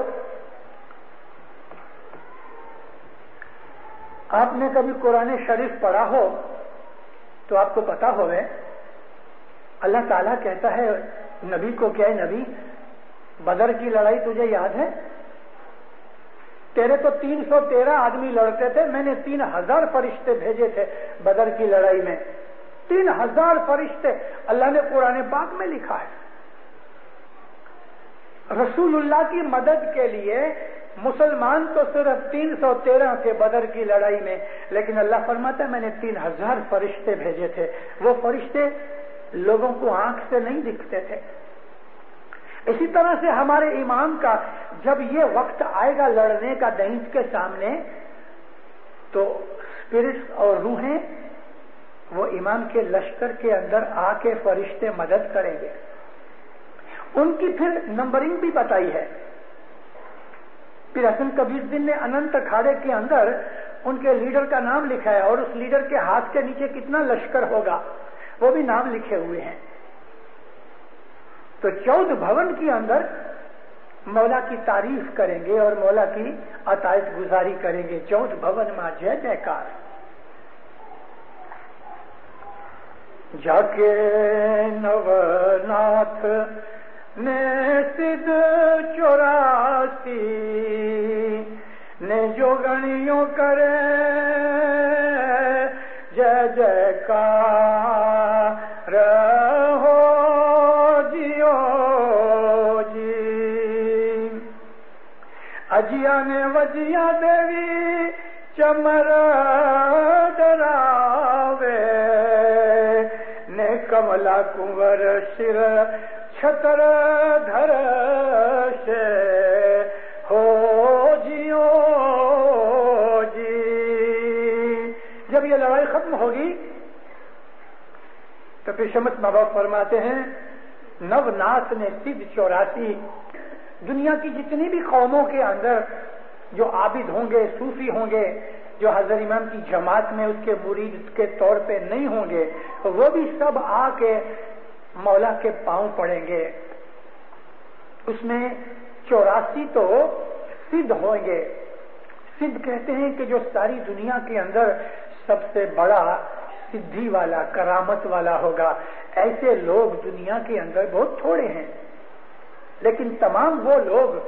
آپ نے کبھی قرآن شریف پڑھا ہو تو آپ کو پتا ہوگا اللہ تعالیٰ کہتا ہے نبی کو، کیا نبی بدر کی لڑائی تجھے یاد ہے؟ تیرے تو 313 آدمی لڑتے تھے، میں نے 3000 فرشتے بھیجے تھے بدر کی لڑائی میں. 3000 فرشتے اللہ نے قرآن پاک میں لکھا ہے. رسول اللہ کی مدد کے لیے مسلمان تو صرف 313 تھے بدر کی لڑائی میں، لیکن اللہ فرماتا ہے میں نے 3000 فرشتے بھیجے تھے. وہ فرشتے لوگوں کو آنکھ سے نہیں دکھتے تھے، इसी तरह से हमारे ईमान का जब ये वक्त आएगा लड़ने का दैंत के सामने, तो स्पिरिट्स और रूहें वो ईमान के लश्कर के अंदर आके फरिश्ते मदद करेंगे। उनकी फिर नंबरिंग भी बताई है। फिर हसन कबीरुद्दीन ने अनंत अखाड़े के अंदर उनके लीडर का नाम लिखा है और उस लीडर के हाथ के नीचे कितना लश्कर होगा वो भी नाम लिखे हुए हैं। तो 14 भवन के अंदर मौला की तारीफ करेंगे और मौला की अतायत गुजारी करेंगे। 14 भवन में जय जयकार। जाके नवनाथ ने सिद्ध 84 ने जो गणियों करे जय जयकार हो जियो जी। अजिया ने वजिया देवी चमर डरावे ने कमला कुंवर सिर छतर धर से हो जियो जी। जब ये लड़ाई खत्म होगी तो फिर शमस बाबा फरमाते हैं नवनाथ ने सिद्ध 84 दुनिया की जितनी भी कौमों के अंदर जो आबिद होंगे, सूफी होंगे, जो हजरत इमाम की जमात में उसके मुरीद के तौर पे नहीं होंगे, वो भी सब आके मौला के पांव पड़ेंगे। उसमें 84 तो सिद्ध होंगे। सिद्ध कहते हैं कि जो सारी दुनिया के अंदर सबसे बड़ा सिद्धि वाला, करामत वाला होगा। ऐसे लोग दुनिया के अंदर बहुत थोड़े हैं, लेकिन तमाम वो लोग,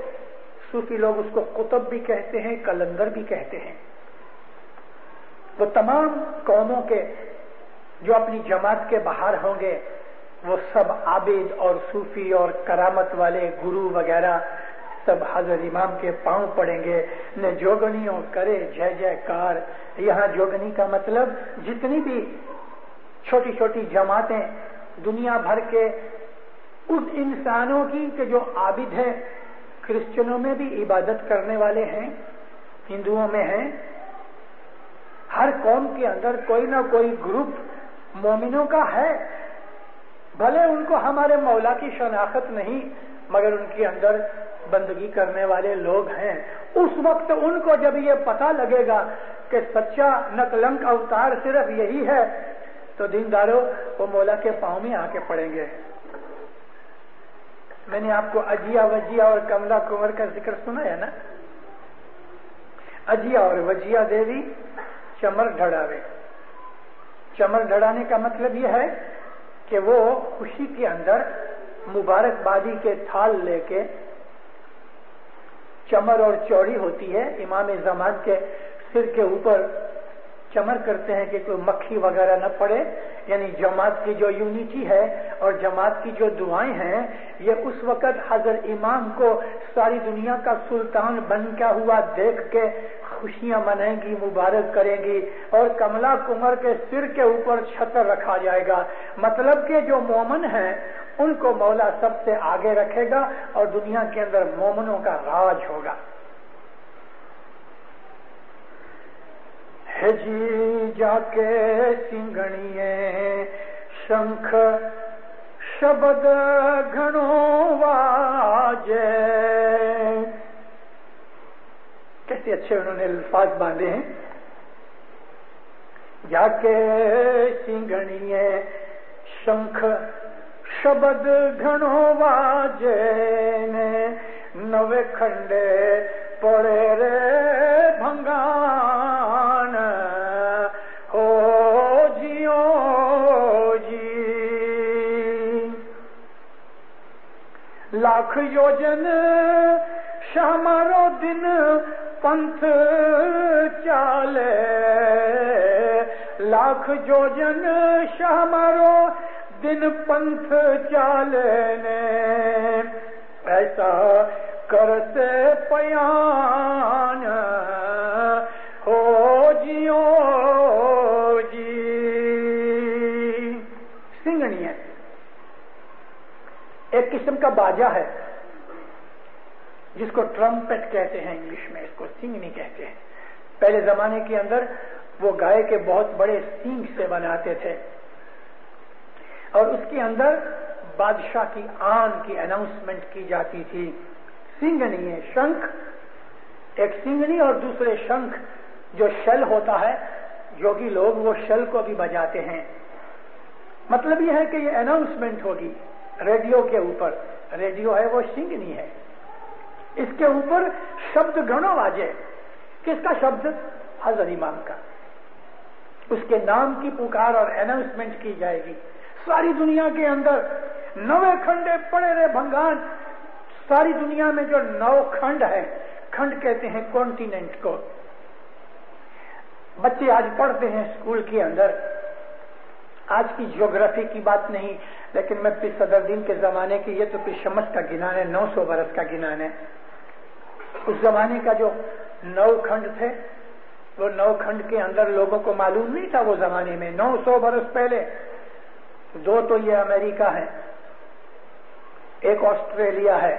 सूफी लोग उसको कुतुब भी कहते हैं, कलंदर भी कहते हैं, वो तमाम कौमों के जो अपनी जमात के बाहर होंगे वो सब आबिद और सूफी और करामत वाले गुरु वगैरह सब हजरत इमाम के पांव पड़ेंगे। ने जोगनियों करे जय जयकार। यहाँ जोगनी का मतलब जितनी भी छोटी छोटी जमातें दुनिया भर के उस इंसानों की कि जो आबिद है, क्रिश्चियनों में भी इबादत करने वाले हैं, हिंदुओं में हैं, हर कौम के अंदर कोई ना कोई ग्रुप मोमिनों का है। भले उनको हमारे मौला की शनाख्त नहीं, मगर उनके अंदर बंदगी करने वाले लोग हैं। उस वक्त उनको जब ये पता लगेगा कि सच्चा नकलंक अवतार सिर्फ यही है, तो दीनदारों वो मौला के पांव में आके पड़ेंगे। मैंने आपको अजिया वजिया और कमला कुंवर का जिक्र सुना है ना। अजिया और वजिया देवी चमर ढड़ावे। चमर ढड़ाने का मतलब यह है कि वो खुशी के अंदर मुबारकबादी के थाल लेके, चमर और चौड़ी होती है, इमाम ज़मान के सिर के ऊपर चमर करते हैं कि कोई मक्खी वगैरह न पड़े। यानी जमात की जो यूनिटी है और जमात की जो दुआएं हैं, ये उस वक्त हजरत इमाम को सारी दुनिया का सुल्तान बन क्या हुआ देख के खुशियां मनाएंगी, मुबारक करेंगी। और कमला कुंवर के सिर के ऊपर छतर रखा जाएगा। मतलब कि जो मोमन हैं उनको मौला सबसे आगे रखेगा और दुनिया के अंदर मोमनों का राज होगा। है जी जाके सिंगणिए शंख शब्द घणो वाजे। कैसे अच्छे उन्होंने अल्फाज बांधे हैं। जाके सिंगणिए शंख शब्द घणो वाजे ने नवे खंडे पड़े रे भंगान हो जियो जी। लाख योजन शामारो दिन पंथ चाले। लाख योजन शामारो दिन पंथ चाले ने ऐसा करते पयान हो जियो जी। सिंगणी है। ایک قسم کا باجا ہے جس کو ٹرمپٹ کہتے ہیں انگلش میں، اس کو سینگنی کہتے ہیں. پہلے زمانے کے اندر وہ گائے کے بہت بڑے سینگ سے بناتے تھے اور اس کے اندر بادشاہ کی آن کی اناؤنسمنٹ کی جاتی تھی. سینگنی ہے، شنکھ، ایک سینگنی اور دوسرے شنکھ جو شل ہوتا ہے. یوگی لوگ وہ شل کو بھی بجاتے ہیں. مطلب یہ ہے کہ یہ اناؤنسمنٹ ہوگی ریڈیو کے اوپر. ریڈیو ہے وہ سینگنی ہے، اس کے اوپر شبد گھنو واجے. کس کا شبد؟ حضرت امام کا. اس کے نام کی پکار اور اناؤنسمنٹ کی جائے گی. ساری دنیا کے اندر 9 کھنڈے پڑے رہے بھنگان. ساری دنیا میں جو 9 کھنڈ ہے، کھنڈ کہتے ہیں کانٹیننٹ کو. بچے آج پڑھتے ہیں اسکول کے اندر. آج کی جیوگرافی کی بات نہیں، لیکن میں پیر صدر دین کے زمانے کی، یہ تو پیر شمس کا گنان ہے، 900 برس کا گنان ہے. اس زمانے کا جو 9 کھنڈ تھے، وہ 9 کھنڈ کے اندر لوگوں کو معلوم نہیں تھا وہ زمانے میں 900 برس پہلے. 2 تو یہ امریکہ ہے، ایک آسٹریلیا ہے،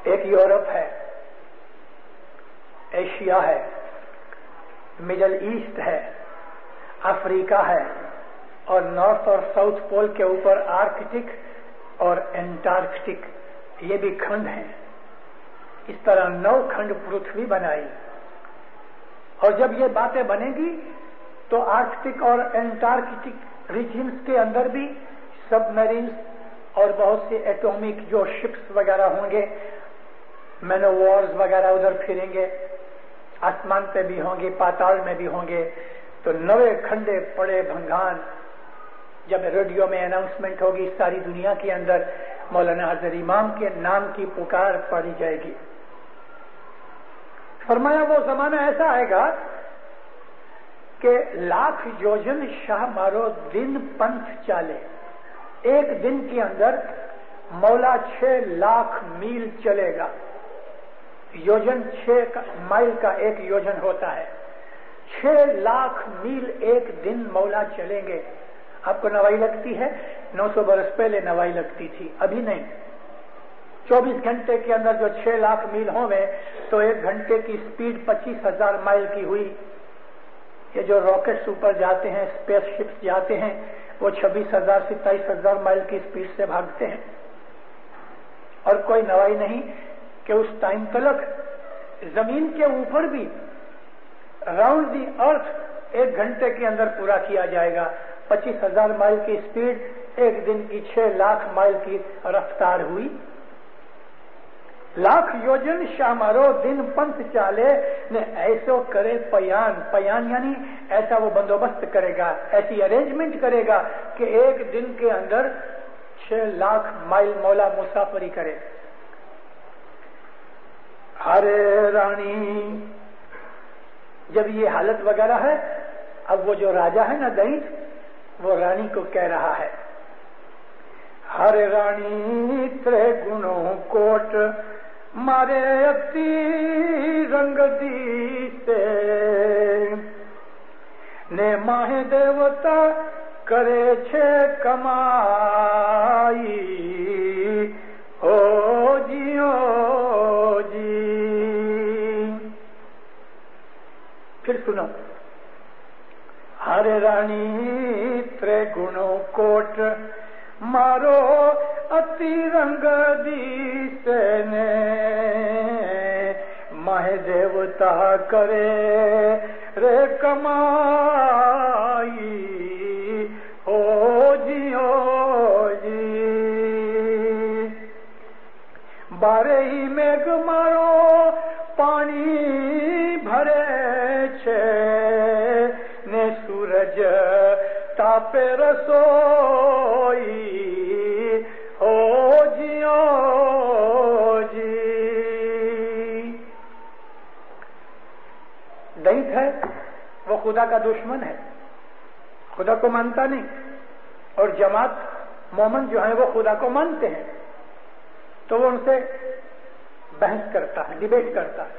ایک یورپ ہے، ایشیا ہے، مڈل ایسٹ ہے، افریقہ ہے، اور نارتھ اور ساؤتھ پول کے اوپر آرکٹک اور انٹارکٹک، یہ بھی کھنڈ ہیں. اس طرح 9 کھنڈ پرتھوی بنائی. اور جب یہ باتیں بنے گی تو آرکٹک اور انٹارکٹک ریجنز کے اندر بھی سب میرینز اور بہت سے ایٹومک جو شپس وغیرہ ہوں گے، مینووارز وغیرہ ادھر پھریں گے، آسمان پہ بھی ہوں گے، پاتال میں بھی ہوں گے. تو 9 کھنڈے پڑے بھنگان جب ریڈیو میں اناؤنسمنٹ ہوگی ساری دنیا کے اندر، مولانا حضرت امام کے نام کی پکار پڑی جائے گی. فرمایا وہ زمانہ ایسا آئے گا کہ 1,00,000 یوجن شاہ مارو دن پنتھ چالے. ایک دن کے اندر مولا 6,00,000 میل چلے گا. یوجن 6 مائل کا ایک یوجن ہوتا ہے. 6,00,000 میل ایک دن مولا چلیں گے. آپ کو نوائی لگتی ہے؟ 900 برس پہلے نوائی لگتی تھی، ابھی نہیں. 24 گھنٹے کے اندر جو 6,00,000 میل ہوں گے تو 1 گھنٹے کی سپیڈ 25,000 مائل کی ہوئی. یہ جو راکٹس اوپر جاتے ہیں، اسپیس شپس جاتے ہیں، وہ 26,000 سے 27,000 مائل کی سپیڈ سے بھاگتے ہیں. اور کوئی نوائی نہیں کہ اس ٹائم تلک زمین کے اوپر بھی راؤنڈ دی ارتھ 1 گھنٹے کے اندر پورا کیا جائے گا. 25,000 مائل کی سپیڈ، 1 دن کی 6,00,000 مائل کی رفتار ہوئی. 1,00,000 یوجن شاہ مارو دن پنتھ چالے نے ایسو کرے پیان. پیان یعنی ایسا وہ بندوبست کرے گا، ایسی ارینجمنٹ کرے گا کہ 1 دن کے اندر 6,00,000 مائل مولا مسافری کرے. ہرے رانی جب یہ حالت وغیرہ ہے، اب وہ جو راجا ہے نا دینت، وہ رانی کو کہہ رہا ہے، ہر رانی ترے گنوں کوٹ مارے اتی رنگ دیتے نے ماہ دیوتا کرے چھے کمائی او جی او جی. پھر سنو، ہر رانی ترے گنوں کوٹ مارو اتی رنگ دیتے نے ماہ دیوتا کرے رے کمائی او جی او جی. بارے ہی میگ مارو پانی بھرے چھے نے سورج تاپے رسوئی او جی او جی. دینت ہے وہ خدا کا دشمن ہے، خدا کو مانتا نہیں. اور جماعت مومن جو ہیں وہ خدا کو مانتے ہیں، تو وہ ان سے بحث کرتا ہے، ڈیبیٹ کرتا ہے.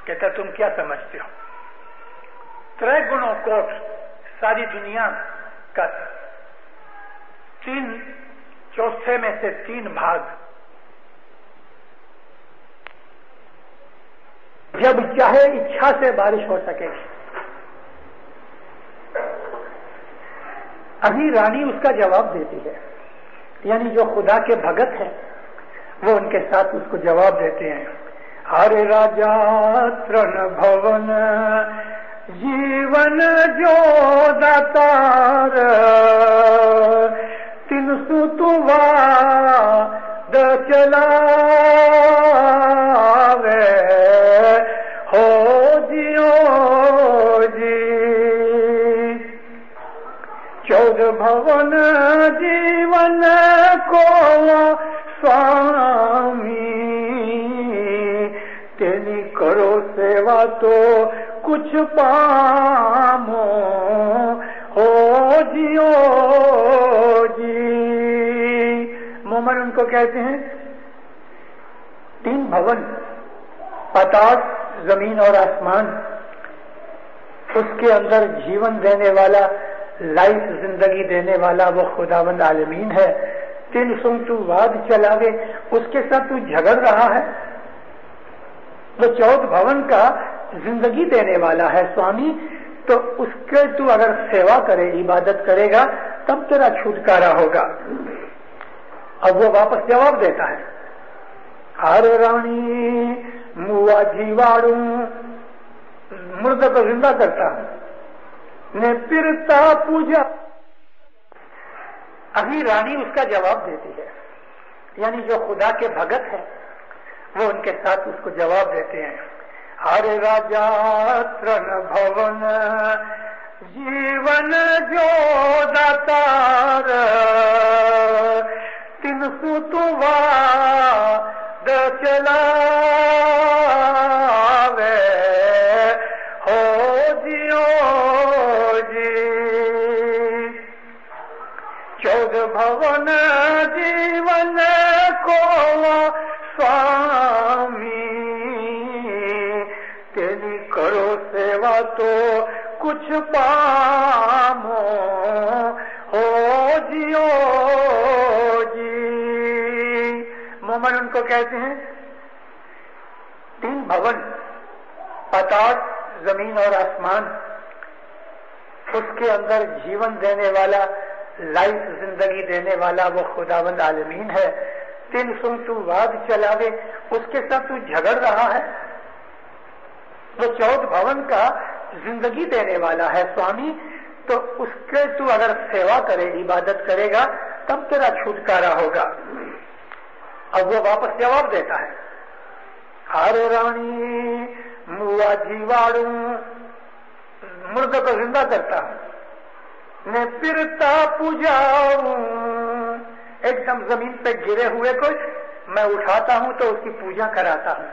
کہتا تم کیا سمجھتے ہو؟ 3 گنوں کوٹ ساری دنیا کا 3 चौथे में से 3 भाग जब चाहे इच्छा से बारिश हो सकेगी। अभी रानी उसका जवाब देती है, यानी जो खुदा के भगत हैं वो उनके साथ उसको जवाब देते हैं। हरे राजा तृण भवन जीवन जो दातार, तिन सुतुवा द चलावे, हो जियो जी। 14 भवन जीवन को स्वामी, तेनी करो सेवा तो कुछ पामो, हो जियो जी। मोमन उनको कहते हैं 3 भवन, पाताल, जमीन और आसमान, उसके अंदर जीवन देने वाला, लाइफ जिंदगी देने वाला वो खुदावंद आलमीन है। 3 सुन तू वाद चलावे, उसके साथ तू झगड़ रहा है। वो 14 भवन का जिंदगी देने वाला है स्वामी, तो उसके तू अगर सेवा करे, इबादत करेगा, तब तेरा छुटकारा होगा। अब वो वापस जवाब देता है, हरे रानी मुआ जीवाड़ू, मुर्दा को जिंदा करता हूं, ने पिरता पूजा। अभी रानी उसका जवाब देती है, यानी जो खुदा के भगत हैं वो उनके साथ उसको जवाब देते हैं। हरे राजा तृण भवन जीवन जो दातार, तिन सुतुवा द चलावे, हो जियो जी। 14 भवन जीवन को स्वामी, तेरी करो सेवा तो कुछ पामो, हो जियो जी। मोमन उनको कहते हैं 3 भवन, पाताल, जमीन और आसमान, उसके अंदर जीवन देने वाला, लाइफ जिंदगी देने वाला वो खुदावंद आलमीन है। 3 सुन तू वाद चलावे, उसके साथ तू झगड़ रहा है। वो 14 भवन का जिंदगी देने वाला है स्वामी, तो उसके तू अगर सेवा करे, इबादत करेगा, तब तेरा छुटकारा होगा। अब वो वापस जवाब देता है, हरे रानी मुआ जीवाड़ू, मुर्दे को जिंदा करता हूं, ने पिरता पूजाऊं, एकदम जमीन पे गिरे हुए को मैं उठाता हूं तो उसकी पूजा कराता हूं।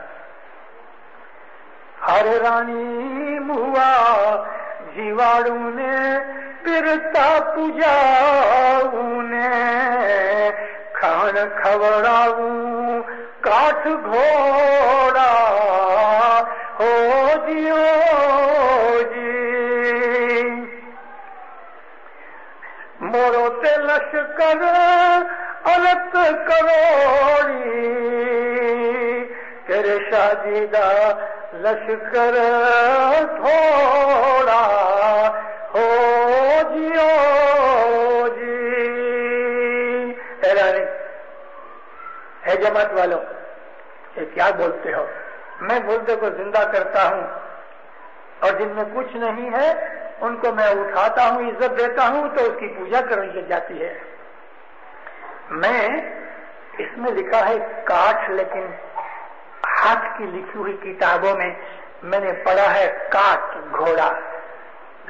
हरे रानी मुआ जीवाड़ू ने पिरता पूजाऊं, ने खान खवड़ाऊं काठ घोड़ा, हो जियो जी। मोरो ते लश्कर अलत करोड़ी, तेरे शादीदा लश्कर थोड़ा, हो जियो जी। है जमात वालों, ये क्या बोलते हो? मैं मुर्दे को जिंदा करता हूं और जिनमें कुछ नहीं है उनको मैं उठाता हूं, इज्जत देता हूं, तो उसकी पूजा करनी जाती है। मैं इसमें लिखा है काठ, लेकिन हाथ की लिखी हुई किताबों में मैंने पढ़ा है काठ घोड़ा,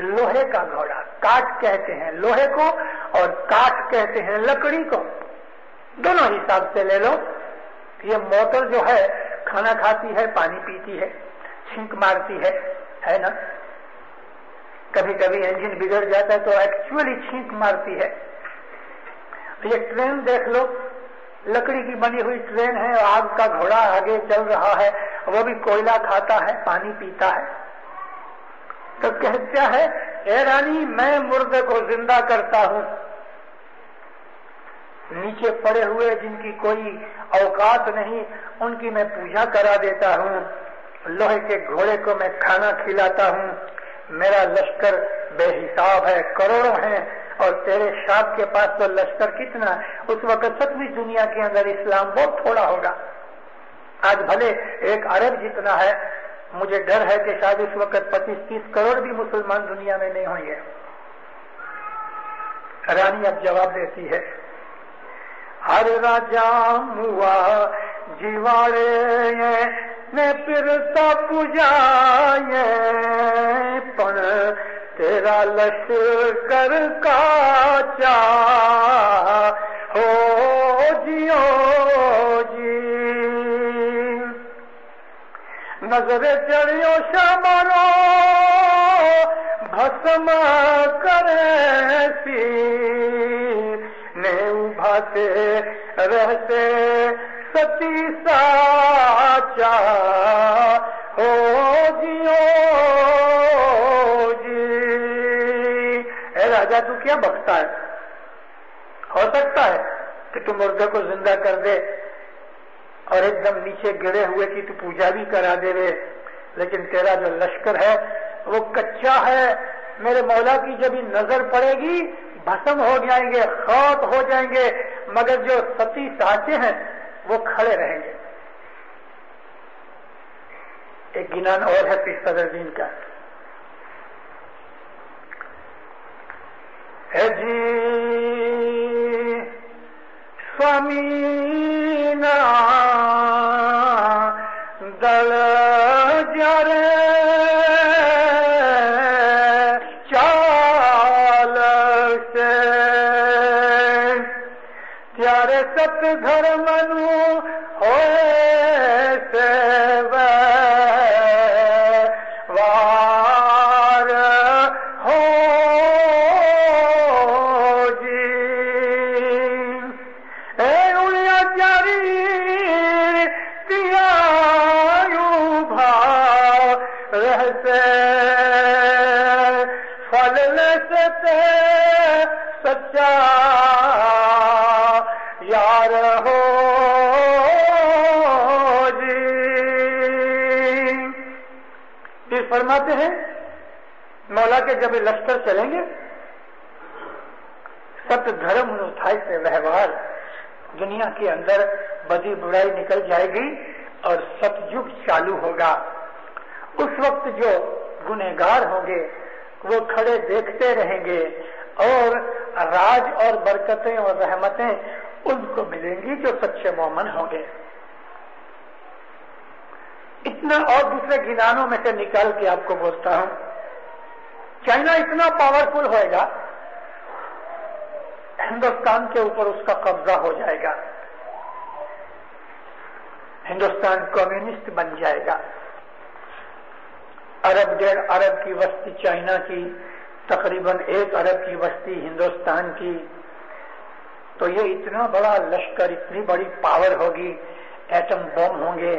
लोहे का घोड़ा। काठ कहते हैं लोहे को और काठ कहते हैं लकड़ी को, दोनों हिसाब से ले लो। ये मोटर जो है खाना खाती है, पानी पीती है, छींक मारती है ना। कभी कभी इंजन बिगड़ जाता है तो एक्चुअली छींक मारती है। ये ट्रेन देख लो, लकड़ी की बनी हुई ट्रेन है, आग का घोड़ा आगे चल रहा है, वो भी कोयला खाता है, पानी पीता है। तो कहता है, ए रानी मैं मुर्दे को जिंदा करता हूं, نیچے پڑے ہوئے جن کی کوئی اوقات نہیں ان کی میں پوجا کرا دیتا ہوں، لوہے کے گھوڑے کو میں کھانا کھلاتا ہوں، میرا لشکر بے حساب ہے، کروڑوں ہیں، اور تیرے شاپ کے پاس تو لشکر کتنا؟ اس وقت سچوی دنیا کے اندر اسلام بہت تھوڑا ہوگا، آج بھلے 1 ارب جتنا ہے، مجھے ڈر ہے کہ شاید اس وقت 25-30 کروڑ بھی مسلمان دنیا میں نہیں ہوں گے۔ رانی اب جواب دیتی ہے، ہر راجا موا جیواڑے نے پھرتا پجائے پن تیرا لشکر کا چا ہو جیو جی، نظر چڑھیو شمارو بھسم کرے سی نے ابھاتے رہتے ستی ساچا ہو جیو جی۔ اے راجا تو کیا بکتا ہے؟ ہو سکتا ہے کہ تم مردے کو زندہ کر دے اور ایک دم نیچے گرے ہوئے کی تو پوجا بھی کرا دے رہے، لیکن تیرا جو لشکر ہے وہ کچا ہے، میرے مولا کی جب نظر پڑے گی بھسم ہو جائیں گے، خاک ہو جائیں گے، مگر جو ستی سانچے ہیں وہ کھڑے رہیں گے۔ ایک گنان اور ہے پیر صدر دین کا، ہے جی سوامی نا دل جارے چال سے تیارے ست گھر منو ہوئے سے وار ہو جی، اے اڑیا جاری کیا یوں بھا رہتے پھل لیتے سچا یار ہو جی۔ یہ فرماتے ہیں مولا کے جب لشکر چلیں گے ست دھرم انوتھائی سے وہوار، دنیا کے اندر بدی برائی نکل جائے گی اور ستیگ چالو ہوگا۔ اس وقت جو گنہگار ہوں گے وہ کھڑے دیکھتے رہیں گے اور راج اور برکتیں اور رحمتیں ان کو ملیں گی جو سچے مومن ہوں گے۔ اتنا اور دوسرے گنانوں میں سے نکال کے آپ کو بولتا ہوں، چائنا اتنا پاورفل ہوئے گا، ہندوستان کے اوپر اس کا قبضہ ہو جائے گا، ہندوستان کمیونسٹ بن جائے گا۔ ارب 1.5 ارب کی وسطی چائنا کی، تقریباً 1 ارب کی وسطی ہندوستان کی، تو یہ اتنا بڑا لشکر، اتنی بڑی پاور ہوگی، ایٹم بم ہوں گے،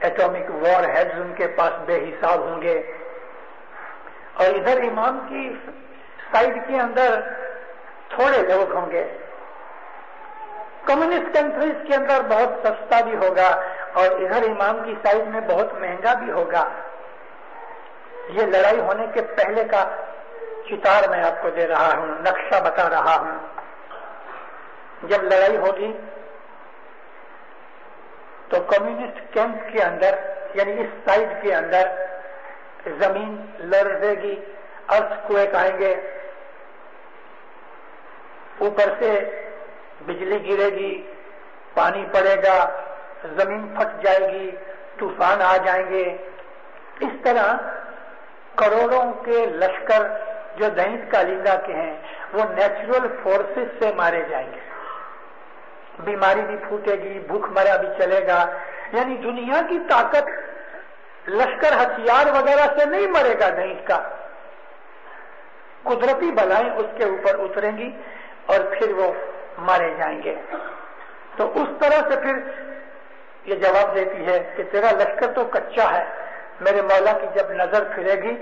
ایٹامک وار ہیڈز ان کے پاس بے حساب ہوں گے، اور ادھر امام کی سائڈ کے اندر تھوڑے لوگ ہوں گے۔ کمیونسٹ کنٹریز کے اندر بہت سستا بھی ہوگا اور ادھر امام کی سائڈ میں بہت مہنگا بھی ہوگا۔ یہ لڑائی ہونے کے پہلے کا چتار میں آپ کو دے رہا ہوں، نقشہ بتا رہا ہوں۔ جب لڑائی ہوگی تو کمیونسٹ کیمپ کے اندر، یعنی اس سائڈ کے اندر زمین لرزے گی، ارتھ کویک آئیں گے، اوپر سے بجلی گرے گی، پانی پڑے گا، زمین پھٹ جائے گی، طوفان آ جائیں گے۔ اس طرح کروڑوں کے لشکر جو دینت کالندہ کے ہیں وہ نیچرل فورسز سے مارے جائیں گے، بیماری بھی پھوٹے گی، بھوک مرا بھی چلے گا۔ یعنی دنیا کی طاقت لشکر ہتھیار وغیرہ سے نہیں مرے گا دینت کا، قدرتی بلائیں اس کے اوپر اتریں گی اور پھر وہ مارے جائیں گے۔ تو اس طرح سے پھر یہ جواب دیتی ہے کہ تیرا لشکر تو کچا ہے، میرے مولا کی جب نظر پھرے گی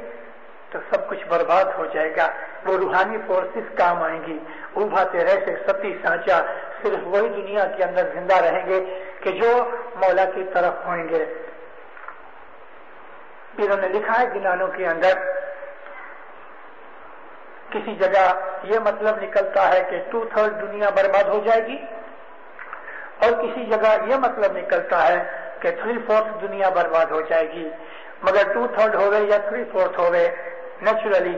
تو سب کچھ برباد ہو جائے گا، وہ روحانی فورسز کام آئیں گی۔ ابھا تیرے سے ستی سانچا صرف وہی دنیا کے اندر زندہ رہیں گے کہ جو مولا کی طرف ہوئیں گے. انہوں نے لکھا ہے گنانوں کے اندر کسی جگہ یہ مطلب نکلتا ہے کہ 2/3 دنیا برباد ہو جائے گی اور کسی جگہ یہ مطلب نکلتا ہے کہ 3/4 دنیا برباد ہو جائے گی. مگر 2/3 ہوئے یا 3/4 ہوئے نیچرلی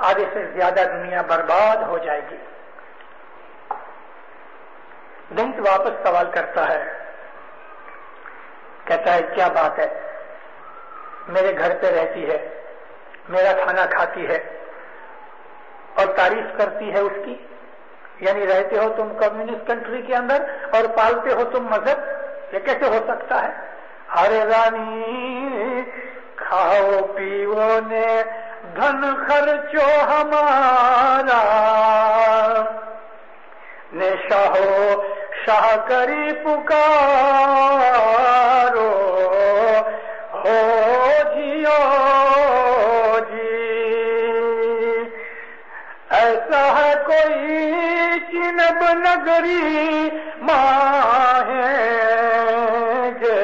آدھے سے زیادہ دنیا برباد ہو جائے گی. دنت واپس سوال کرتا ہے, کہتا ہے کیا بات ہے, میرے گھر پہ رہتی ہے, میرا کھانا کھاتی ہے اور تعریف کرتی ہے اس کی, یعنی رہتے ہو تم کمیونسٹ کنٹری کے اندر اور پالتے ہو تم مذہب, یہ کیسے ہو سکتا ہے؟ ارے رانی کھاؤ پیو نے دھن خرچو ہمارا, نیشا ہو شاہ کری پکارو, ہو جیو جی. ایسا ہے کوئی چنب نگری ماں ہے جے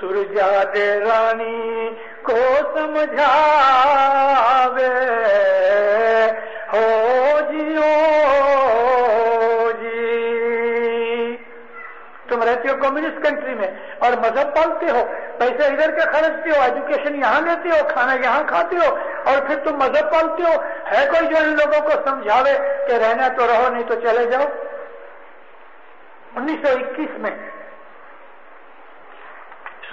سرجاد رانی کو سمجھاوے, ہو جیو جی. تم رہتے ہو کمیونسٹ کنٹری میں اور مذہب پالتے ہو, پیسے ادھر کے خرچتے ہو, ایجوکیشن یہاں لیتے ہو, کھانا یہاں کھاتے ہو, اور پھر تم مذہب پالتے ہو. ہے کوئی جو ان لوگوں کو سمجھاوے کہ رہنا تو رہو نہیں تو چلے جاؤ؟ 1921 میں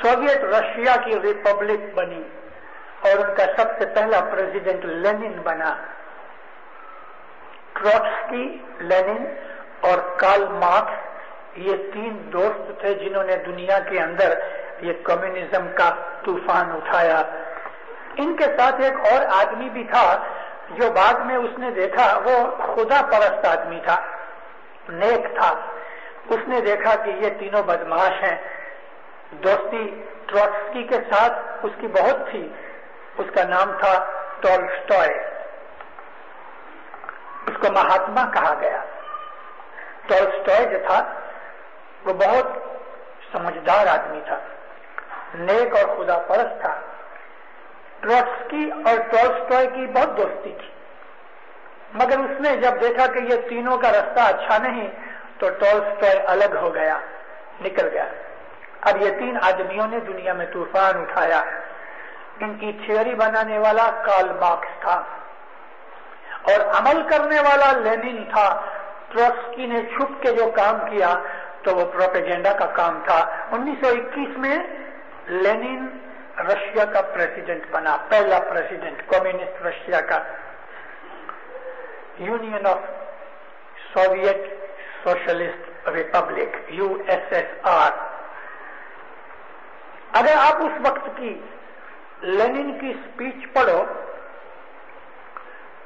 سوویت رشیا کی ریپبلک بنی اور ان کا سب سے پہلا پریزیڈنٹ لینن بنا. ٹروٹسکی, لینن اور کارل مارکس, یہ 3 دوست تھے جنہوں نے دنیا کے اندر یہ کمیونزم کا طوفان اٹھایا. ان کے ساتھ ایک اور آدمی بھی تھا جو بعد میں اس نے دیکھا, وہ خدا پرست آدمی تھا, نیک تھا. اس نے دیکھا کہ یہ تینوں بدماش ہیں. دوستی ٹروٹسکی کے ساتھ اس کی بہت تھی, اس کا نام تھا ٹولسٹوئے, اس کو مہاتما کہا گیا. ٹولسٹوئے جو تھا وہ بہت سمجھدار آدمی تھا, نیک اور خدا پرست تھا. ٹروٹسکی اور ٹولسٹوئے کی بہت دوستی تھی, مگر اس نے جب دیکھا کہ یہ تینوں کا رستہ اچھا نہیں تو ٹولسٹوئے الگ ہو گیا, نکل گیا. اب یہ 3 آدمیوں نے دنیا میں طوفان اٹھایا. ان کی تھیوری بنانے والا کارل مارکس تھا اور عمل کرنے والا لینن تھا. ٹروٹسکی نے چھپ کے جو کام کیا تو وہ پروپیگنڈا کا کام تھا. 1921 میں لینن رشیا کا پریزیڈنٹ بنا, پہلا پریزیڈنٹ کمیونسٹ رشیا کا, union of Soviet socialist republic, USSR. اگر آپ اس وقت کی لینن کی سپیچ پڑھو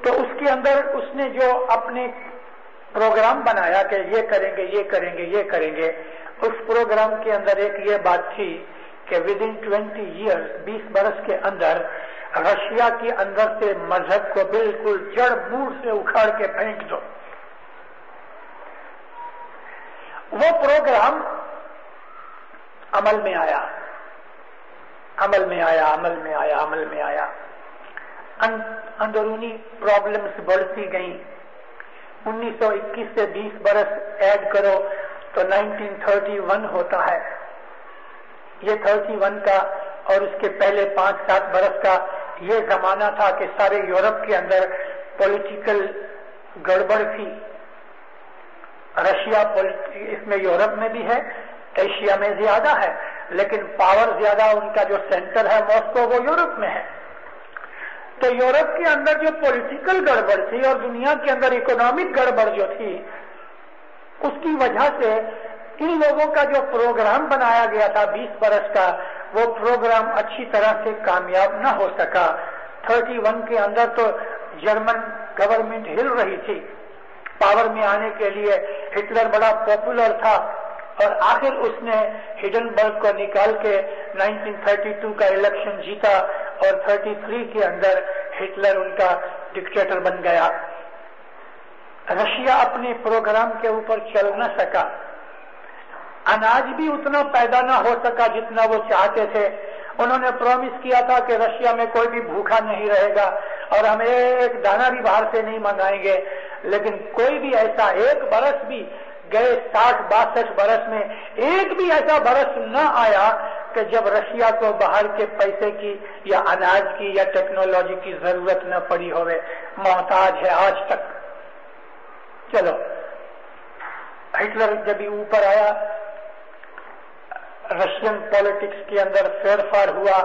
تو اس کے اندر اس نے جو اپنے پروگرام بنایا کہ یہ کریں گے, یہ کریں گے, یہ کریں گے, اس پروگرام کے اندر ایک یہ بات تھی کہ ودن 20 ایئرز, 20 برس کے اندر رشیا کے اندر سے مذہب کو بالکل جڑ مور سے اکھاڑ کے پھینک دو. وہ پروگرام عمل میں آیا, عمل میں آیا, عمل میں آیا, عمل میں آیا. اندرونی پرابلمز بڑھتی گئیں. 1921 سے 20 برس ایڈ کرو تو 1931 ہوتا ہے. یہ 31 کا اور اس کے پہلے 5-7 برس کا یہ زمانہ تھا کہ سارے یورپ کے اندر پولیٹیکل گڑبڑ تھی. رشیا اس میں یورپ میں بھی ہے, ایشیا میں زیادہ ہے, لیکن پاور زیادہ ان کا جو سینٹر ہے ماسکو وہ یورپ میں ہے. تو یورپ کے اندر جو پولیٹیکل گڑبڑ تھی اور دنیا کے اندر اکنامک گڑبڑ جو تھی, اس کی وجہ سے ان لوگوں کا جو پروگرام بنایا گیا تھا 20 برس کا, وہ پروگرام اچھی طرح سے کامیاب نہ ہو سکا. 31 کے اندر تو جرمن گورنمنٹ ہل رہی تھی, پاور میں آنے کے لیے ہٹلر بڑا پاپولر تھا اور آخر اس نے ہڈنبرگ کو نکال کے 1932 کا الیکشن جیتا اور 33 کے اندر ہٹلر ان کا ڈکٹیٹر بن گیا. रशिया अपने प्रोग्राम के ऊपर चल न सका, अनाज भी उतना पैदा न हो सका जितना वो चाहते थे। उन्होंने प्रॉमिस किया था कि रशिया में कोई भी भूखा नहीं रहेगा और हम एक दाना भी बाहर से नहीं मंगाएंगे, लेकिन कोई भी ऐसा एक बरस भी गए 60-62 बरस में एक भी ऐसा बरस न आया कि जब रशिया को बाहर के पैसे की या अनाज की या टेक्नोलॉजी की जरूरत न पड़ी होवे। मोहताज है आज तक। चलो, हिटलर जब ऊपर आया, रशियन पॉलिटिक्स के अंदर फेरफार हुआ,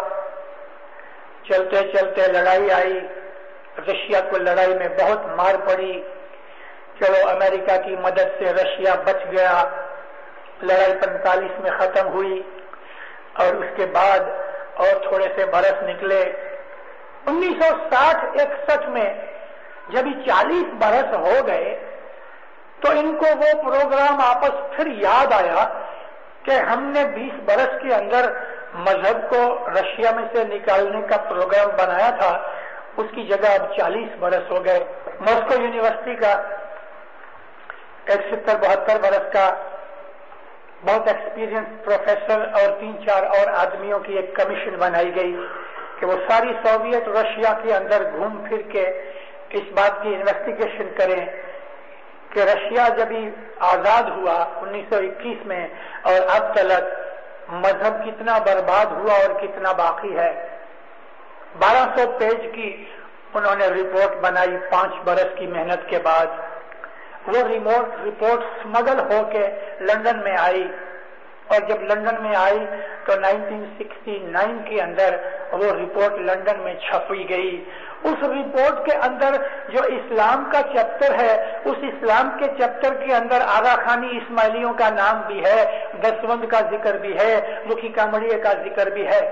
चलते चलते लड़ाई आई, रशिया को लड़ाई में बहुत मार पड़ी। चलो, अमेरिका की मदद से रशिया बच गया, लड़ाई 45 में खत्म हुई और उसके बाद और थोड़े से बरस निकले। 1960-61 में जब 40 बरस हो गए तो इनको वो प्रोग्राम आपस फिर याद आया कि हमने 20 बरस के अंदर मजहब को रशिया में से निकालने का प्रोग्राम बनाया था, उसकी जगह अब 40 बरस हो गए। मॉस्को यूनिवर्सिटी का 71-72 बरस का बहुत एक्सपीरियंस प्रोफेसर और 3-4 और आदमियों की एक कमीशन बनाई गई कि वो सारी सोवियत रशिया के अंदर घूम फिर के इस बात की इन्वेस्टिगेशन करें कि रशिया जब ही आजाद हुआ 1921 में और अब तक मजहब कितना बर्बाद हुआ और कितना बाकी है। 1200 पेज की उन्होंने रिपोर्ट बनाई 5 बरस की मेहनत के बाद। वो रिपोर्ट स्मगल होके लंदन में आई और जब लंदन में आई तो 1969 के अंदर वो रिपोर्ट लंदन में छपी गई। उस रिपोर्ट के अंदर जो इस्लाम का चैप्टर है, उस इस्लाम के चैप्टर के अंदर आगा खानी इस्माइलियों का नाम भी है, दसवंद का जिक्र भी है, दुखी कामड़िए का जिक्र भी है।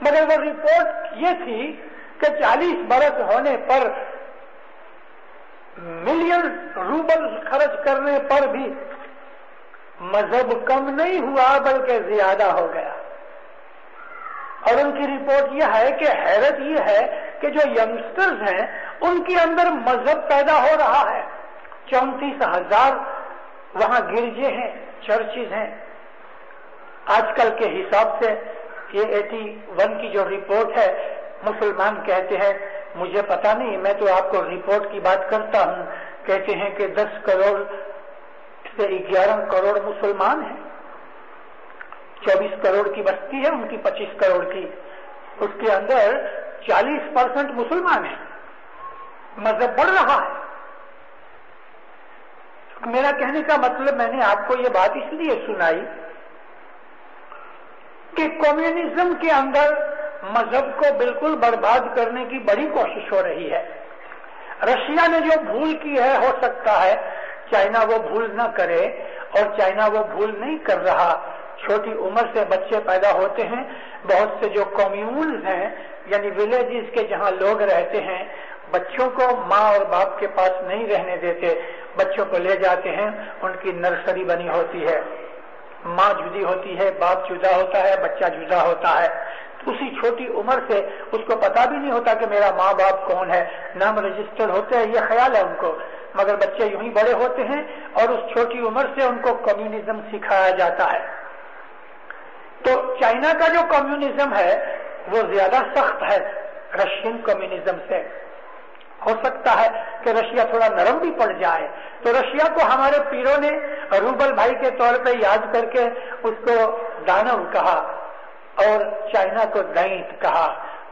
मगर वो रिपोर्ट ये थी कि 40 बरस होने पर मिलियन रूबल खर्च करने पर भी मजहब कम नहीं हुआ बल्कि ज्यादा हो गया। और उनकी रिपोर्ट यह है कि हैरत यह है कि जो यंगस्टर्स हैं उनके अंदर मजहब पैदा हो रहा है। 34,000 वहां गिरजे हैं, चर्चेज हैं। आजकल के हिसाब से ये 81 की जो रिपोर्ट है, मुसलमान कहते हैं, मुझे पता नहीं, मैं तो आपको रिपोर्ट की बात करता हूं, कहते हैं कि 10 करोड़ से 11 करोड़ मुसलमान हैं। 24 करोड़ की बस्ती है उनकी, 25 करोड़ की, उसके अंदर 40% मुसलमान हैं। मजहब बढ़ रहा है। मेरा कहने का मतलब, मैंने आपको ये बात इसलिए सुनाई कि कम्युनिज्म के अंदर मजहब को बिल्कुल बर्बाद करने की बड़ी कोशिश हो रही है। रशिया ने जो भूल की है, हो सकता है चाइना वो भूल न करे, और चाइना वो भूल नहीं कर रहा। छोटी उम्र से बच्चे पैदा होते हैं। बहुत से जो कम्यून्स हैं, यानी विलेजेस के जहां लोग रहते हैं, बच्चों को माँ और बाप के पास नहीं रहने देते, बच्चों को ले जाते हैं, उनकी नर्सरी बनी होती है। माँ जुदी होती है, बाप जुदा होता है, बच्चा जुदा होता है। तो उसी छोटी उम्र से उसको पता भी नहीं होता कि मेरा माँ बाप कौन है। नाम रजिस्टर्ड होते हैं, ये ख्याल है उनको, मगर बच्चे यूं ही बड़े होते हैं और उस छोटी उम्र से उनको कम्युनिज्म सिखाया जाता है। तो चाइना का जो कम्युनिज्म है वो ज्यादा सख्त है रशियन कम्युनिज्म से। हो सकता है कि रशिया थोड़ा नरम भी पड़ जाए। तो रशिया को हमारे पीरों ने रूबल भाई के तौर पे याद करके उसको दानव कहा और चाइना को दैंत कहा।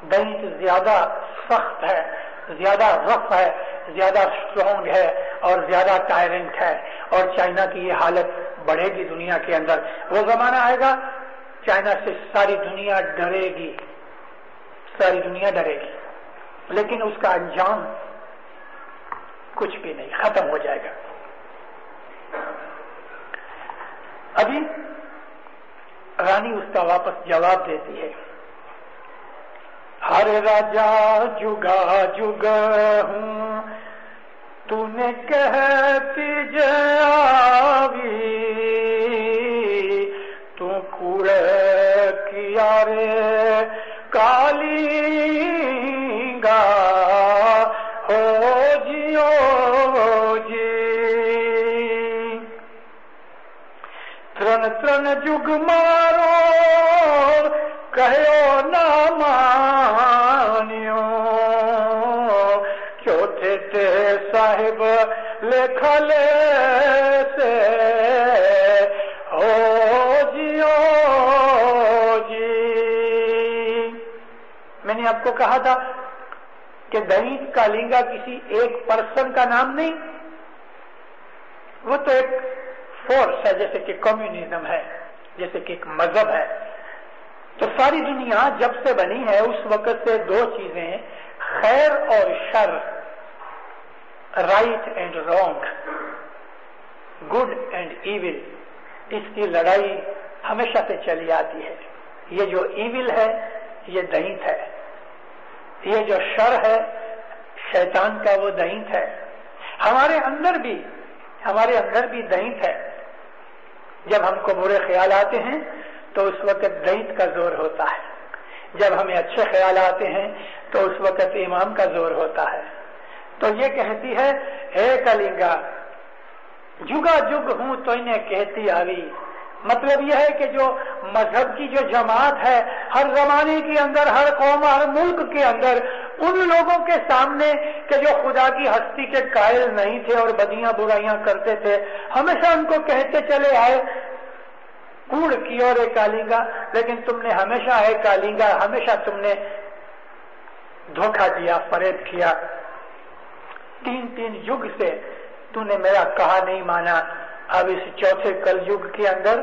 दैंत ज्यादा सख्त है, ज्यादा रफ है, ज्यादा स्ट्रॉन्ग है और ज्यादा टायरेंट है। और चाइना की ये हालत बढ़ेगी दुनिया के अंदर। वो जमाना आएगा चाइना से सारी दुनिया डरेगी, सारी दुनिया डरेगी, लेकिन उसका अंजाम कुछ भी नहीं, खत्म हो जाएगा। अभी रानी उसका वापस जवाब देती है, हर राजा जुगा जुगा हूं, तूने कहती जावी, तू कूड़े किया रे कालीगा, हो जियो ત્રણ જુગ મારો કહ્યો ના માન્યો, ચોથે તે સાહેબ લેખા લે से हो जियो जी। मैंने आपको कहा था कि दलित कालिंगा किसी एक पर्सन का नाम नहीं, वो तो एक फोर्स है, जैसे कि कम्युनिज्म है, जैसे कि एक मजहब है। तो सारी दुनिया जब से बनी है उस वक्त से दो चीजें, खैर और sir, right and wrong, good and evil, इसकी लड़ाई हमेशा से चली आती है। ये जो इविल है ये दैत है, ये जो शर है शैतान का वो दैत है। हमारे अंदर भी दैत है। जब हमको बुरे ख्याल आते हैं तो उस वक्त दैत का जोर होता है, जब हमें अच्छे ख्याल आते हैं तो उस वक्त इमाम का जोर होता है। तो ये कहती है, हे कलिंगा जुगा जुग हूं तो इन्हें कहती आवी। मतलब यह है कि जो मजहब की जो जमात है हर जमाने के अंदर, हर कौम, हर मुल्क के अंदर, उन लोगों के सामने कि जो खुदा की हस्ती के कायल नहीं थे और बदियां बुराइयां करते थे, हमेशा उनको कहते चले आए कूड़ की और कालिंगा। लेकिन तुमने हमेशा है कालिंगा, हमेशा तुमने धोखा दिया, फरेब किया। 3 युग से तूने मेरा कहा नहीं माना। अब इस चौथे कल युग के अंदर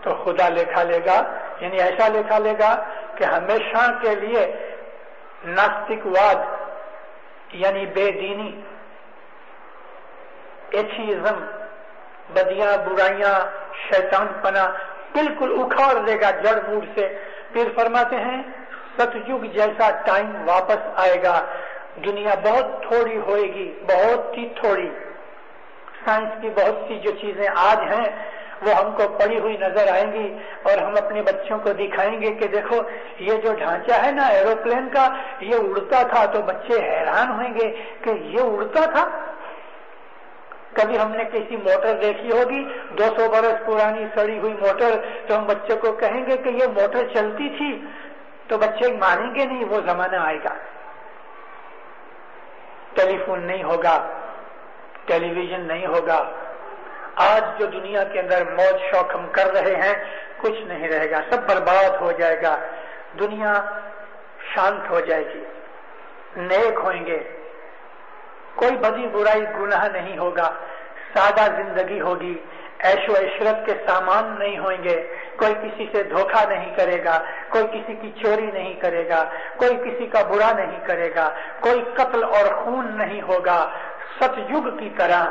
तो खुदा लेखा लेगा, यानी ऐसा लेखा लेगा कि हमेशा के लिए नास्तिकवाद यानी बेदीनी, एथीइज्म, बदियां बुराइयां, शैतानपना बिल्कुल उखाड़ देगा जड़ मूल से। फिर फरमाते हैं सतयुग जैसा टाइम वापस आएगा, दुनिया बहुत थोड़ी होएगी, बहुत ही थोड़ी। साइंस की बहुत सी जो चीजें आज हैं वो हमको पड़ी हुई नजर आएंगी और हम अपने बच्चों को दिखाएंगे कि देखो ये जो ढांचा है ना एरोप्लेन का, ये उड़ता था। तो बच्चे हैरान होंगे कि ये उड़ता था। कभी हमने किसी मोटर देखी होगी 200 बरस पुरानी सड़ी हुई मोटर, तो हम बच्चों को कहेंगे कि ये मोटर चलती थी, तो बच्चे मानेंगे नहीं। वो जमाना आएगा, टेलीफोन नहीं होगा, टेलीविजन नहीं होगा। आज जो दुनिया के अंदर मौज शौक हम कर रहे हैं कुछ नहीं रहेगा, सब बर्बाद हो जाएगा। दुनिया शांत हो जाएगी, नेक होंगे, कोई बदी बुराई गुनाह नहीं होगा, सादा जिंदगी होगी, ऐशो इशरत के सामान नहीं होंगे, कोई किसी से धोखा नहीं करेगा, कोई किसी की चोरी नहीं करेगा, कोई किसी का बुरा नहीं करेगा, कोई कत्ल और खून नहीं होगा। सतयुग की तरह,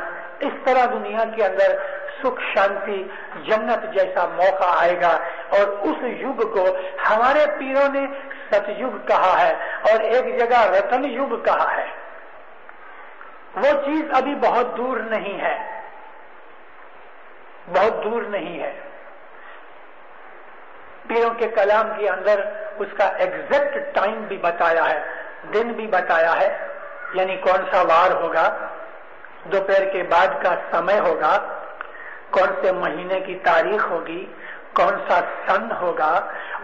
इस तरह दुनिया के अंदर सुख शांति जन्नत जैसा मौका आएगा। और उस युग को हमारे पीरों ने सतयुग कहा है और एक जगह रतन युग कहा है। वो चीज अभी बहुत दूर नहीं है, बहुत दूर नहीं है। पीरों के कलाम के अंदर उसका एग्जैक्ट टाइम भी बताया है, दिन भी बताया है, यानी कौन सा वार होगा, दोपहर के बाद का समय होगा, कौन से महीने की तारीख होगी, कौन सा सन होगा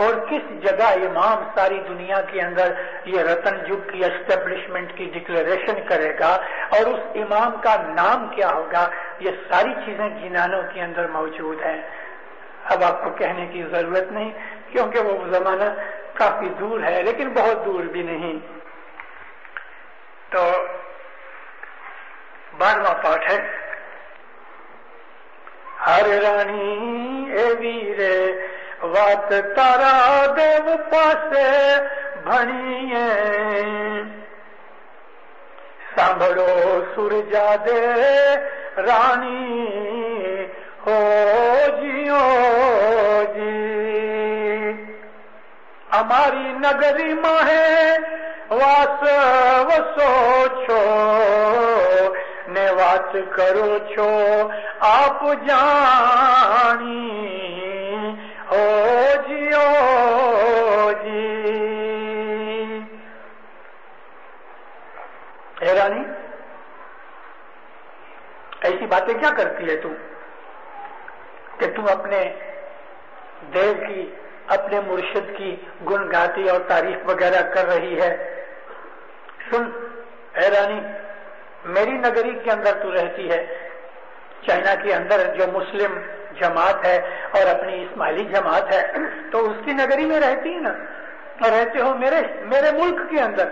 और किस जगह इमाम सारी दुनिया के अंदर ये रतन युग की एस्टेब्लिशमेंट की डिक्लेरेशन करेगा और उस इमाम का नाम क्या होगा। ये सारी चीजें जिनानों के अंदर मौजूद हैं। अब आपको कहने की जरूरत नहीं, क्योंकि वो जमाना काफी दूर है, लेकिन बहुत दूर भी नहीं। तो 12वां पाठ है, हर रानी ए वीरे वात तारा देव पासे भणिए, सांभळो सुरजा दे रानी हो जियो जी। અમારી નગરી માહે વાસ વસો છો ને વાત કરો છો આપ જાણી હો જીઓ जी। हे रानी, ऐसी बातें क्या करती है तू? کہ تم اپنے دیو کی، اپنے مرشد کی گن گاتی اور تعریف وغیرہ کر رہی ہے. سن اے رانی، میری نگری کے اندر تو رہتی ہے، چائنا کے اندر جو مسلم جماعت ہے اور اپنی اسماعیلی جماعت ہے تو اس کی نگری میں رہتی ہے نا، اور رہتے ہو میرے ملک کے اندر،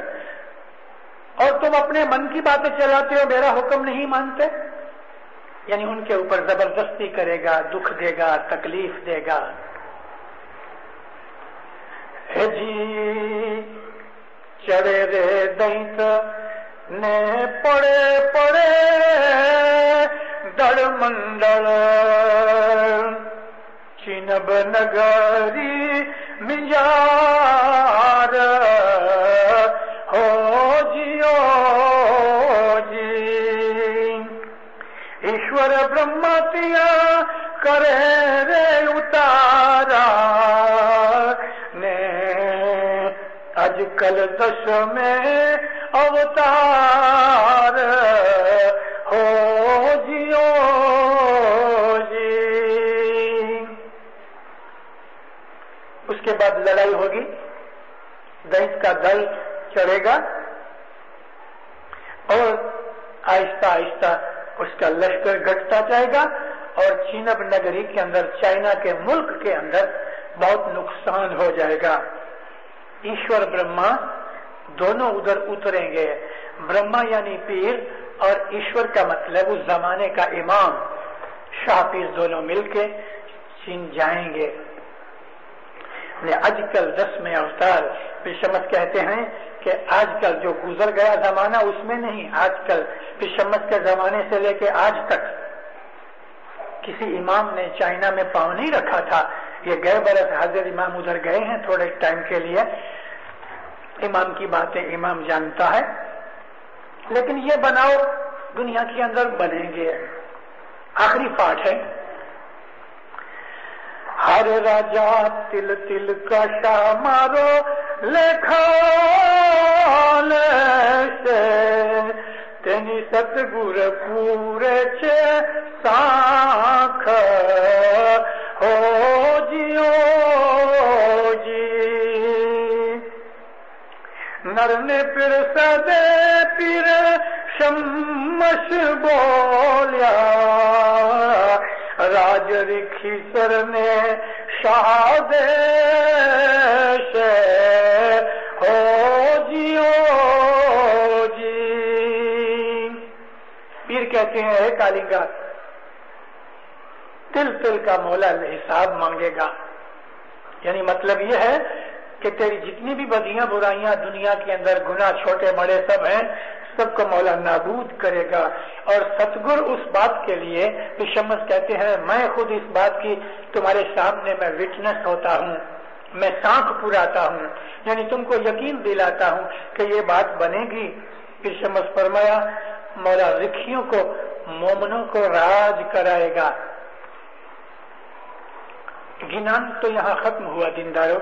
اور تم اپنے من کی باتیں چلاتے ہو، میرا حکم نہیں مانتے. یعنی ان کے اوپر زبردستی کرے گا، دکھ دے گا، تکلیف دے گا. ہے جی چڑے رے دینت نے پڑے پڑے دڑ منڈل چینب نگری مجار ہو جیو جی. ایشور برہمتیا کرے رے اتارا نے آج کل دش میں اوتار ہو جیو جی. اس کے بعد لڑائی ہوگی، دینت کا دل چڑھے گا اور آہستہ آہستہ اس کا لشکر گھٹتا جائے گا اور چینب نگری کے اندر، چائنا کے ملک کے اندر بہت نقصان ہو جائے گا. ایشور برہما دونوں ادھر اتریں گے. برہما یعنی پیر اور ایشور کا مطلب اس زمانے کا امام شاہ پیر، دونوں مل کے چین جائیں گے. آج کل 10 میں اوتار پشمت کہتے ہیں کہ آج کل جو گزر گیا زمانہ اس میں نہیں، آج کل پشمت کے زمانے سے لے کے آج تک کسی امام نے چائنا میں پاؤں نہیں رکھا تھا. یہ گئے برس حاضر امام ادھر گئے ہیں تھوڑے ٹائم کے لیے، امام کی باتیں امام جانتا ہے، لیکن یہ بناؤ دنیا کے اندر بنیں گے. آخری پارٹ ہے. ہر راجا تل تل کا شاہ مارو لکھا سے تینی ستگور پورے چے ساکھ ہو جیو جی. نر نے پھر سدے پیر شمش بولیا، راج رکھی سر نے شاہ دیش ہو جیو جی. پیر کہتے ہیں اے کالنگا، تل تل کا مولا حساب مانگے گا. یعنی مطلب یہ ہے کہ تیری جتنی بھی بدیاں برائیاں دنیا کے اندر، گناہ چھوٹے بڑے سب ہیں، سب کو مولا نابود کرے گا. اور ستگر اس بات کے لیے پشمس کہتے ہیں میں خود اس بات کی تمہارے سامنے میں وٹنس ہوتا ہوں، میں سانکھ پراتا ہوں، یعنی تم کو یقین دلاتا ہوں کہ یہ بات بنے گی. پشمس فرمایا مولا رکھیوں کو، مومنوں کو راج کرائے گا. گنان تو یہاں ختم ہوا. دینداروں،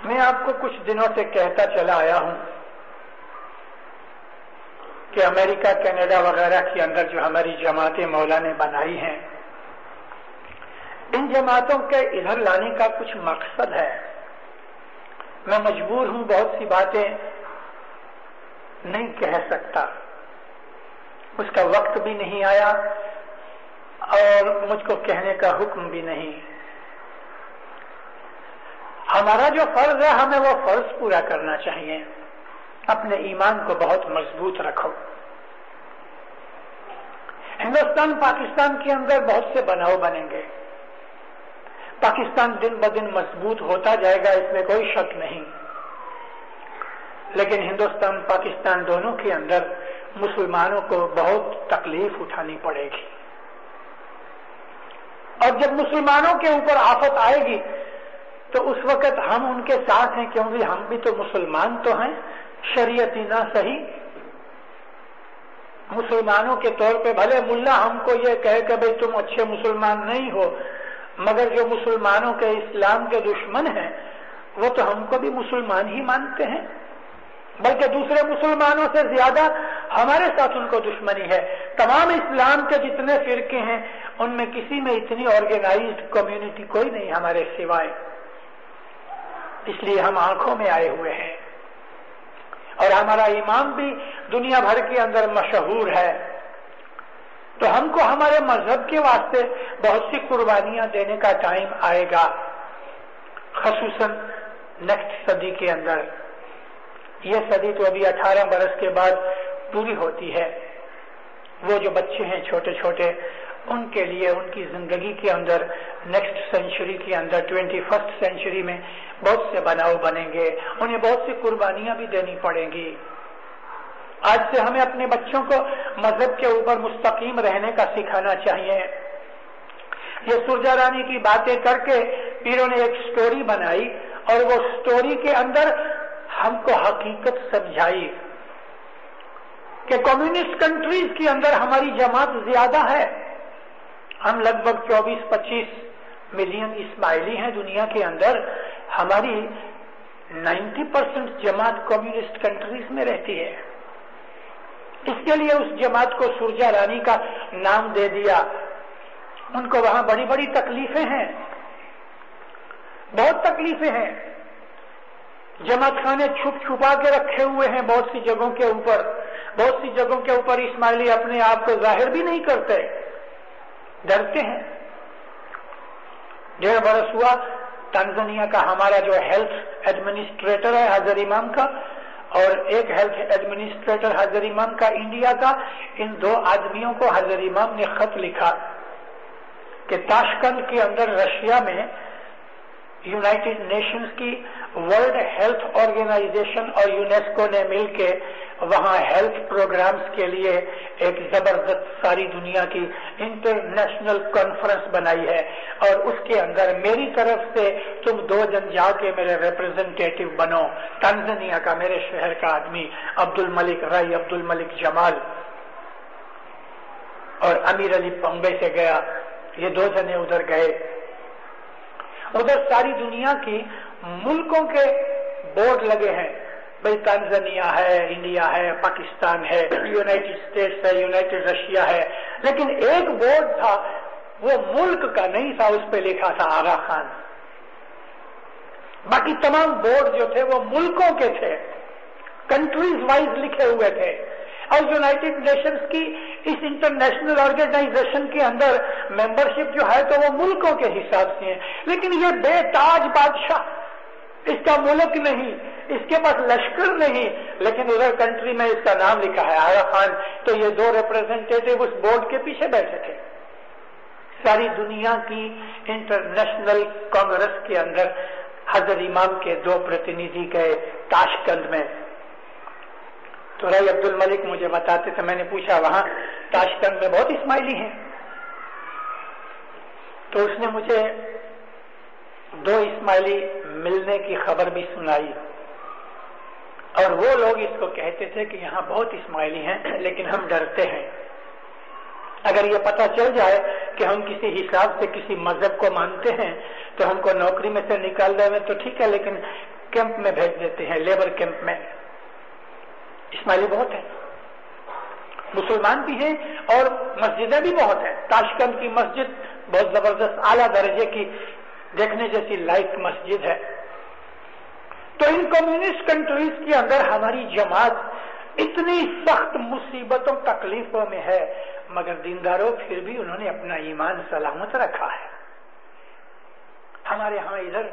میں آپ کو کچھ دنوں سے کہتا چلا آیا ہوں کہ امریکہ، کینیڈا وغیرہ کے اندر جو ہماری جماعتیں مولا نے بنائی ہیں، ان جماعتوں کے ادھر لانے کا کچھ مقصد ہے. میں مجبور ہوں، بہت سی باتیں نہیں کہہ سکتا، اس کا وقت بھی نہیں آیا اور مجھ کو کہنے کا حکم بھی نہیں. ہمارا جو فرض ہے ہمیں وہ فرض پورا کرنا چاہیے. اپنے ایمان کو بہت مضبوط رکھو. ہندوستان پاکستان کے اندر بہت سے بناؤ بنیں گے. پاکستان دن بدن مضبوط ہوتا جائے گا، اس میں کوئی شک نہیں. لیکن ہندوستان پاکستان دونوں کے اندر مسلمانوں کو بہت تکلیف اٹھانی پڑے گی. اور جب مسلمانوں کے اوپر آفت آئے گی تو اس وقت ہم ان کے ساتھ ہیں، کیونکہ ہم بھی تو مسلمان تو ہیں، شریعتی نہ صحیح. مسلمانوں کے طور پہ بھلے ملا ہم کو یہ کہے کہ بھئی تم اچھے مسلمان نہیں ہو، مگر جو مسلمانوں کے اسلام کے دشمن ہیں وہ تو ہم کو بھی مسلمان ہی مانتے ہیں. बल्कि दूसरे मुसलमानों से ज्यादा हमारे साथ उनको दुश्मनी है। तमाम इस्लाम के जितने फिरके हैं उनमें किसी में इतनी ऑर्गेनाइज्ड कम्युनिटी कोई नहीं हमारे सिवाय, इसलिए हम आंखों में आए हुए हैं। और हमारा इमाम भी दुनिया भर के अंदर मशहूर है, तो हमको हमारे मजहब के वास्ते बहुत सी कुर्बानियां देने का टाइम आएगा, खसूसन नेक्स्ट सदी के अंदर। ये सदी तो अभी 18 बरस के बाद पूरी होती है। वो जो बच्चे हैं छोटे छोटे, उनके लिए उनकी जिंदगी के अंदर नेक्स्ट सेंचुरी के अंदर 21st सेंचुरी में बहुत से बनाव बनेंगे, उन्हें बहुत सी कुर्बानियां भी देनी पड़ेंगी। आज से हमें अपने बच्चों को मजहब के ऊपर मुस्तकीम रहने का सिखाना चाहिए। ये सुरजा रानी की बातें करके पीरों ने एक स्टोरी बनाई और वो स्टोरी के अंदर हमको हकीकत समझाई कि कम्युनिस्ट कंट्रीज के अंदर हमारी जमात ज्यादा है। हम लगभग 24-25 मिलियन इस्माइली हैं दुनिया के अंदर, हमारी 90% जमात कम्युनिस्ट कंट्रीज में रहती है। इसके लिए उस जमात को सुरजा रानी का नाम दे दिया। उनको वहां बड़ी बड़ी तकलीफें हैं, बहुत तकलीफें हैं। जमात खाने छुप छुपा के रखे हुए हैं बहुत सी जगहों के ऊपर। बहुत सी जगहों के ऊपर इस्माइली अपने आप को जाहिर भी नहीं करते, डरते हैं। 1.5 बरस हुआ तांजानिया का हमारा जो हेल्थ एडमिनिस्ट्रेटर है हजर इमाम का, और एक हेल्थ एडमिनिस्ट्रेटर हजर इमाम का इंडिया का, इन 2 आदमियों को हजर इमाम ने खत लिखा कि ताशकंद के अंदर रशिया में यूनाइटेड नेशंस की वर्ल्ड हेल्थ ऑर्गेनाइजेशन और यूनेस्को ने मिलकर वहां हेल्थ प्रोग्राम्स के लिए एक जबरदस्त सारी दुनिया की इंटरनेशनल कॉन्फ्रेंस बनाई है, और उसके अंदर मेरी तरफ से तुम 2 जन जाके मेरे रिप्रेजेंटेटिव बनो। तांजानिया का मेरे शहर का आदमी अब्दुल मलिक राय, अब्दुल मलिक जमाल और अमीर अली बम्बे से गया। ये 2 जने उधर गए। उधर सारी दुनिया की मुल्कों के बोर्ड लगे हैं, भाई तांजानिया है, इंडिया है, पाकिस्तान है, यूनाइटेड स्टेट्स है, यूनाइटेड रशिया है, लेकिन एक बोर्ड था वो मुल्क का नहीं था, उस पर लिखा था आगा खान। बाकी तमाम बोर्ड जो थे वो मुल्कों के थे, कंट्रीज वाइज लिखे हुए थे। और यूनाइटेड नेशंस की इस इंटरनेशनल ऑर्गेनाइजेशन के अंदर मेंबरशिप जो है तो वो मुल्कों के हिसाब से है, लेकिन ये बेताज बादशाह, इसका मुल्क नहीं, इसके पास लश्कर नहीं, लेकिन उधर कंट्री में इसका नाम लिखा है आगा खान। तो ये 2 रिप्रेजेंटेटिव उस बोर्ड के पीछे बैठे थे। सारी दुनिया की इंटरनेशनल कांग्रेस के अंदर हजर इमाम के 2 प्रतिनिधि गए ताशकंद में। तो राय अब्दुल मलिक मुझे बताते थे, मैंने पूछा वहां ताशकंद में बहुत इस्माइली हैं, तो उसने मुझे 2 इस्माइली मिलने की खबर भी सुनाई, और वो लोग इसको कहते थे कि यहाँ बहुत इस्माइली हैं लेकिन हम डरते हैं। अगर ये पता चल जाए कि हम किसी हिसाब से किसी मजहब को मानते हैं तो हमको नौकरी में से निकाल दें तो ठीक है, लेकिन कैंप में भेज देते हैं, लेबर कैंप में। इस्माइली बहुत है, मुसलमान भी हैं और मस्जिदें भी बहुत हैं। ताशकंद की मस्जिद बहुत जबरदस्त आला दर्जे की, देखने जैसी लाइक मस्जिद है। तो इन कम्युनिस्ट कंट्रीज के अंदर हमारी जमात इतनी सख्त मुसीबतों तकलीफों में है, मगर दीनदारों फिर भी उन्होंने अपना ईमान सलामत रखा है। हमारे यहाँ इधर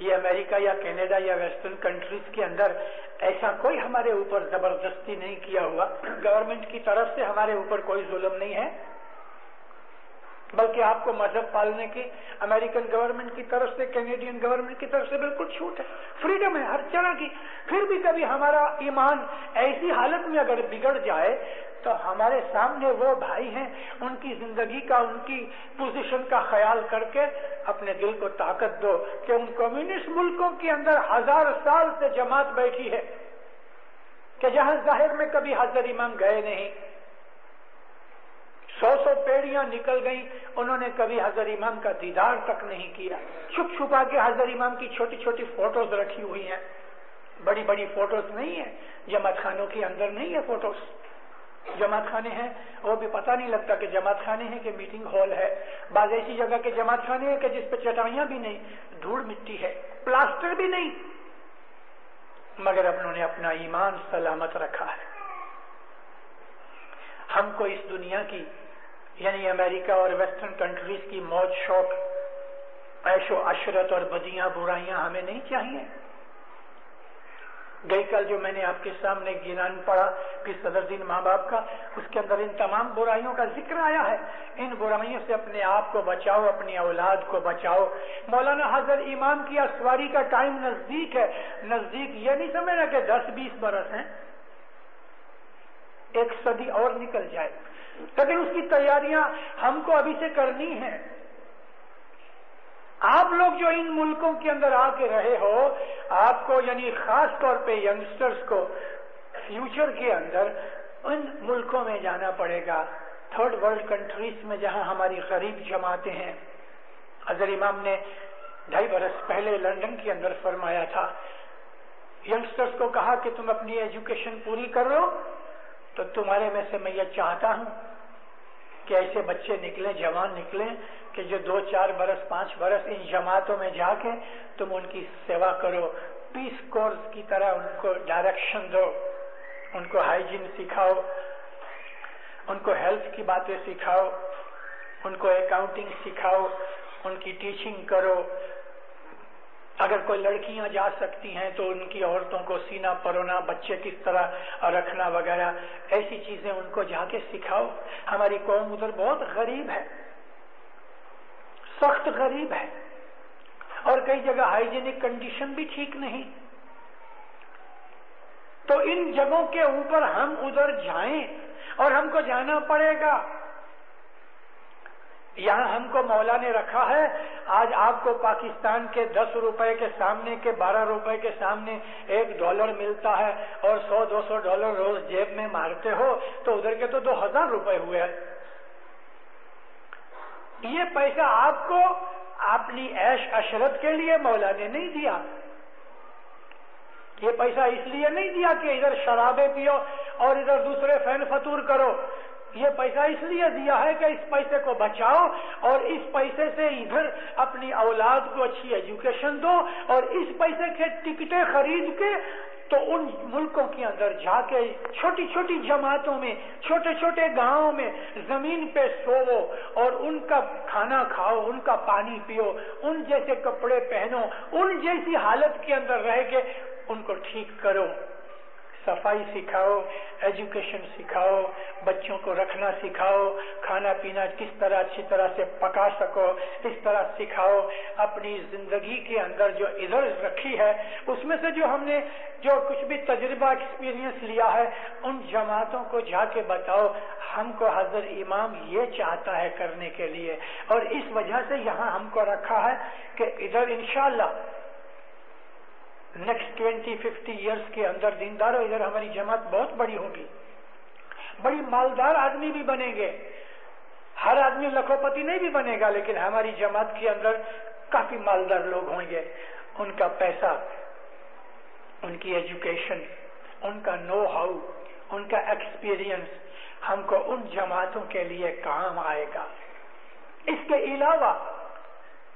ये अमेरिका या कनाडा या वेस्टर्न कंट्रीज के अंदर ऐसा कोई हमारे ऊपर जबरदस्ती नहीं किया हुआ, गवर्नमेंट की तरफ से हमारे ऊपर कोई जुल्म नहीं है, बल्कि आपको मजहब पालने की अमेरिकन गवर्नमेंट की तरफ से, कैनेडियन गवर्नमेंट की तरफ से बिल्कुल छूट है, फ्रीडम है हर तरह की। फिर भी कभी हमारा ईमान ऐसी हालत में अगर बिगड़ जाए तो हमारे सामने वो भाई हैं, उनकी जिंदगी का, उनकी पोजीशन का ख्याल करके अपने दिल को ताकत दो कि उन कम्युनिस्ट मुल्कों के अंदर 1000 साल से जमात बैठी है कि जहां जाहिर में कभी हजर इमाम गए नहीं, 100 पेड़ियां निकल गई, उन्होंने कभी हजर इमाम का दीदार तक नहीं किया। छुप छुपा के हजर इमाम की छोटी छोटी फोटोज रखी हुई हैं, بڑی بڑی فوٹوز نہیں ہے، جماعت خانوں کے اندر نہیں ہے فوٹوز. جماعت خانے ہیں وہ بھی پتہ نہیں لگتا کہ جماعت خانے ہیں کہ میٹنگ ہال ہے. بعض ایسی جگہ کے جماعت خانے ہیں کہ جس پہ چٹائیاں بھی نہیں، دھوڑ مٹی ہے، پلاسٹر بھی نہیں، مگر انہوں نے اپنا ایمان سلامت رکھا ہے. ہم کو اس دنیا کی یعنی امریکہ اور ویسٹرن کنٹریز کی موج شوق، عیش و عشرت اور بدیاں برائیاں ہمیں نہیں چاہیے. گئی کل جو میں نے آپ کے سامنے گنان پڑھا پھر صدر دین ماں باپ کا، اس کے اندر ان تمام برائیوں کا ذکر آیا ہے. ان برائیوں سے اپنے آپ کو بچاؤ، اپنی اولاد کو بچاؤ. مولانا حضرت امام کی اسواری کا ٹائم نزدیک ہے. نزدیک یہ نہیں سمجھنا کہ 10-20 برس ہیں، 1 صدی اور نکل جائے، لیکن اس کی تیاریاں ہم کو ابھی سے کرنی ہیں. آپ لوگ جو ان ملکوں کے اندر آ کے رہے ہو، آپ کو یعنی خاص طور پہ ینگسٹرز کو فیوچر کے اندر ان ملکوں میں جانا پڑے گا، تھرڈ ورلڈ کنٹریز میں جہاں ہماری غریب جماعتیں ہیں. حضرت امام نے 2.5 برس پہلے لندن کے اندر فرمایا تھا، ینگسٹرز کو کہا کہ تم اپنی ایجوکیشن پوری کر لو تو تمہارے میں سے میں یہ چاہتا ہوں کہ ایسے بچے نکلیں، جوان نکلیں کہ جو 2-4 برس 5 برس ان جماعتوں میں جا کے تم ان کی سیوا کرو، پیس کورس کی طرح ان کو ڈائریکشن دو، ان کو ہائیجین سکھاؤ، ان کو ہیلتھ کی باتیں سکھاؤ، ان کو اکاؤنٹنگ سکھاؤ، ان کی ٹیچنگ کرو. اگر کوئی لڑکیاں جا سکتی ہیں تو ان کی عورتوں کو سینہ پرونا، بچے کس طرح رکھنا وغیرہ ایسی چیزیں ان کو جا کے سکھاؤ. ہماری قوم ادھر بہت غریب ہے، سخت غریب ہے، اور کئی جگہ ہائیجینک کنڈیشن بھی ٹھیک نہیں. تو ان جگہوں کے اوپر ہم ادھر جائیں، اور ہم کو جانا پڑے گا. یہاں ہم کو مولا نے رکھا ہے. آج آپ کو پاکستان کے 10 روپے کے سامنے کے 12 روپے کے سامنے $1 ملتا ہے اور $100-200 روز جیب میں مارتے ہو تو ادھر کے تو 2000 روپے ہوئے. یہ پیسہ آپ کو اپنی عیش عشرت کے لیے مولا نے نہیں دیا. یہ پیسہ اس لیے نہیں دیا کہ ادھر شرابیں پیو اور ادھر دوسرے فین فتور کرو. یہ پیسہ اس لیے دیا ہے کہ اس پیسے کو بچاؤ اور اس پیسے سے ادھر اپنی اولاد کو اچھی ایجوکیشن دو، اور اس پیسے کے ٹکٹیں خرید کے تو ان ملکوں کے اندر جا کے چھوٹی چھوٹی جماعتوں میں، چھوٹے چھوٹے گاؤں میں زمین پہ سوو اور ان کا کھانا کھاؤ، ان کا پانی پیو، ان جیسے کپڑے پہنو، ان جیسی حالت کے اندر رہ کے ان کو ٹھیک کرو. صفائی سکھاؤ، ایجوکیشن سکھاؤ، بچوں کو رکھنا سکھاؤ، کھانا پینا کس طرح اچھی طرح سے پکا سکو اس طرح سکھاؤ. اپنی زندگی کے اندر جو ادھر رکھی ہے اس میں سے جو ہم نے جو کچھ بھی تجربہ ایکسپیرینس لیا ہے ان جماعتوں کو جا کے بتاؤ. ہم کو حضرت امام یہ چاہتا ہے کرنے کے لیے، اور اس وجہ سے یہاں ہم کو رکھا ہے کہ ادھر انشاءاللہ نیکسٹ 20-50 ایئرس کے اندر دینداروں ادھر ہماری جماعت بہت بڑی ہوگی، بڑی مالدار آدمی بھی بنیں گے. ہر آدمی لکھوپتی نہیں بھی بنے گا، لیکن ہماری جماعت کے اندر کافی مالدار لوگ ہوں گے. ان کا پیسہ، ان کی ایجوکیشن، ان کا نو ہاؤ، ان کا ایکسپیرینس ہم کو ان جماعتوں کے لیے کام آئے گا. اس کے علاوہ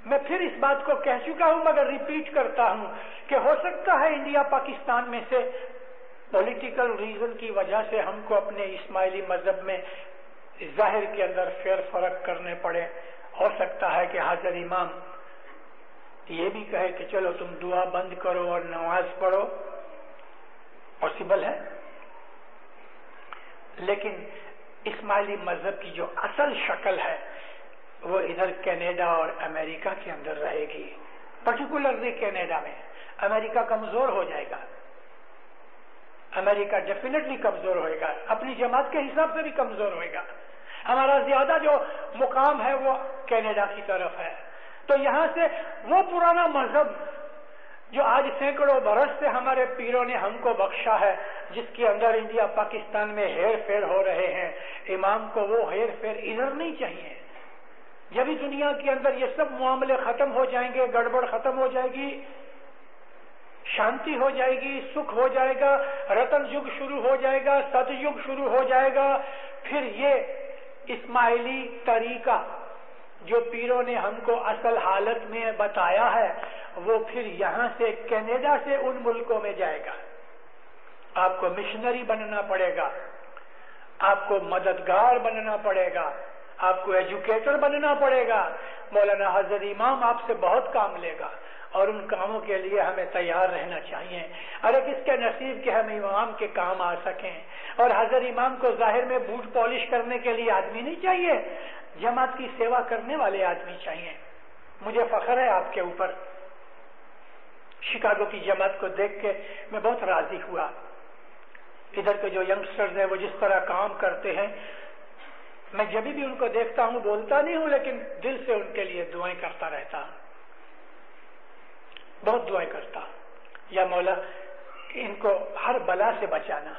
میں پھر اس بات کو کہہ چکا ہوں مگر ریپیٹ کرتا ہوں کہ ہو سکتا ہے انڈیا پاکستان میں سے پولیٹیکل ریزن کی وجہ سے ہم کو اپنے اسماعیلی مذہب میں ظاہر کے اندر فیر فرق کرنے پڑے. ہو سکتا ہے کہ حضرت امام یہ بھی کہے کہ چلو تم دعا بند کرو اور نماز پڑھو، پاسبل ہے. لیکن اسماعیلی مذہب کی جو اصل شکل ہے وہ ادھر کینیڈا اور امریکہ کے اندر رہے گی. پرٹیکولرلی کینیڈا میں. امریکہ کمزور ہو جائے گا، امریکہ ڈیفینیٹلی کمزور ہوئے گا، اپنی جماعت کے حساب سے بھی کمزور ہوئے گا. ہمارا زیادہ جو مقام ہے وہ کینیڈا کی طرف ہے. تو یہاں سے وہ پرانا مذہب جو آج سینکڑوں برس سے ہمارے پیروں نے ہم کو بخشا ہے، جس کے اندر انڈیا پاکستان میں ہیر پھیر ہو رہے ہیں، امام کو وہ ہیر پھیر ادھر نہیں چاہیے. جب اس دنیا کے اندر یہ سب معاملے ختم ہو جائیں گے، گڑبڑ ختم ہو جائے گی، शांति हो जाएगी, सुख हो जाएगा, रतन युग शुरू हो जाएगा, सतयुग शुरू हो जाएगा। फिर ये इस्माइली तरीका जो पीरों ने हमको असल हालत में बताया है, वो फिर यहाँ से कनाडा से उन मुल्कों में जाएगा। आपको मिशनरी बनना पड़ेगा, आपको मददगार बनना पड़ेगा, आपको एजुकेटर बनना पड़ेगा। मौलाना हजरत इमाम आपसे बहुत काम लेगा और उन कामों के लिए हमें तैयार रहना चाहिए। अरे किसके नसीब के हम इमाम के काम आ सकें। और हजरत इमाम को जाहिर में बूट पॉलिश करने के लिए आदमी नहीं चाहिए, जमात की सेवा करने वाले आदमी चाहिए। मुझे फख्र है आपके ऊपर। शिकागो की जमात को देख के मैं बहुत राजी हुआ। इधर के जो यंगस्टर्स हैं वो जिस तरह काम करते हैं, मैं जब भी उनको देखता हूं, बोलता नहीं हूं, लेकिन दिल से उनके लिए दुआएं करता रहता हूं, बहुत दुआएं करता। या मौला इनको हर बला से बचाना।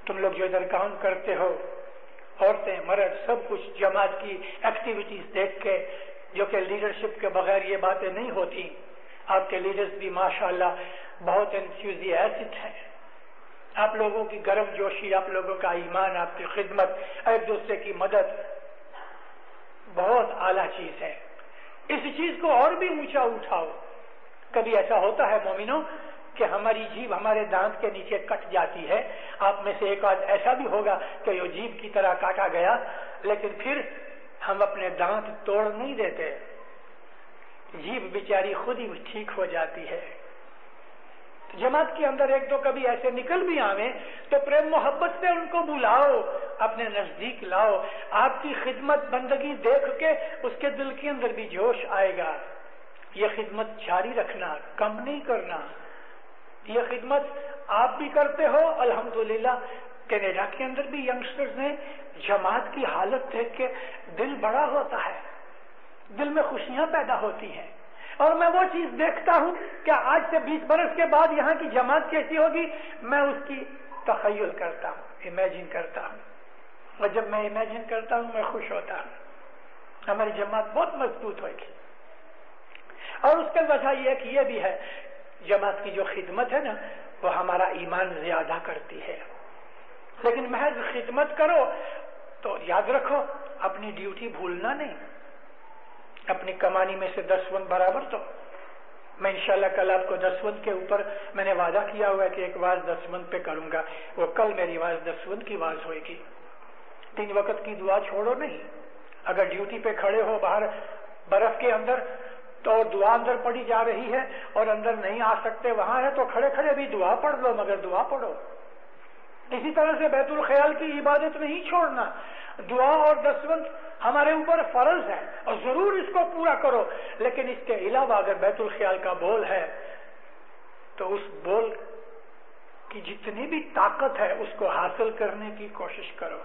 तुम लोग जो इधर काम करते हो, औरतें मर्द सब कुछ, जमात की एक्टिविटीज देख के, जो कि लीडरशिप के बगैर ये बातें नहीं होती। आपके लीडर्स भी माशाअल्लाह बहुत एंथुसियास्टिक हैं। आप लोगों की गर्म जोशी, आप लोगों का ईमान, आपकी खिदमत, एक दूसरे की मदद बहुत आला चीज है। इस चीज को और भी ऊंचा उठाओ। कभी ऐसा होता है मोमिनो कि हमारी जीभ हमारे दांत के नीचे कट जाती है। आप में से एक आध ऐसा भी होगा कि यो जीभ की तरह काटा गया, लेकिन फिर हम अपने दांत तोड़ नहीं देते, जीभ बेचारी खुद ही ठीक हो जाती है। जमात के अंदर एक दो कभी ऐसे निकल भी आवे तो प्रेम मोहब्बत से उनको बुलाओ, अपने नजदीक लाओ। आपकी खिदमत बंदगी देख के उसके दिल के अंदर भी जोश आएगा। ये खिदमत जारी रखना, कम नहीं करना। ये खिदमत आप भी करते हो अल्हम्दुलिल्लाह। कनाडा के अंदर भी यंगस्टर्स ने जमात की हालत देख के दिल बड़ा होता है, दिल में खुशियां पैदा होती हैं। और मैं वो चीज देखता हूं कि आज से 20 बरस के बाद यहाँ की जमात कैसी होगी, मैं उसकी तखय्युल करता हूँ, इमेजिन करता हूँ। और जब मैं इमेजिन करता हूँ मैं खुश होता हूँ। हमारी जमात बहुत मजबूत होगी। और उसके वजह यह कि यह भी है, जमात की जो खिदमत है ना, वो हमारा ईमान ज्यादा करती है। लेकिन महज खिदमत करो तो याद रखो अपनी ड्यूटी भूलना नहीं। अपनी कमानी में से 10 बराबर तो मैं इंशाल्लाह कल आपको 10 के ऊपर मैंने वादा किया हुआ है कि एक वाज 10 पे करूंगा। वो कल मेरी वाज 10 की वाज होगी। 3 वक्त की दुआ छोड़ो नहीं। अगर ड्यूटी पे खड़े हो बाहर बर्फ के अंदर तो दुआ अंदर पड़ी जा रही है और अंदर नहीं आ सकते, वहां है तो खड़े खड़े भी दुआ पढ़ लो, मगर दुआ पढ़ो। इसी तरह से बैतुल ख्याल की इबादत नहीं छोड़ना। दुआ और 10 हमारे ऊपर फर्ज है और जरूर इसको पूरा करो। लेकिन इसके अलावा अगर बैतुल ख्याल का बोल है तो उस बोल की जितनी भी ताकत है उसको हासिल करने की कोशिश करो।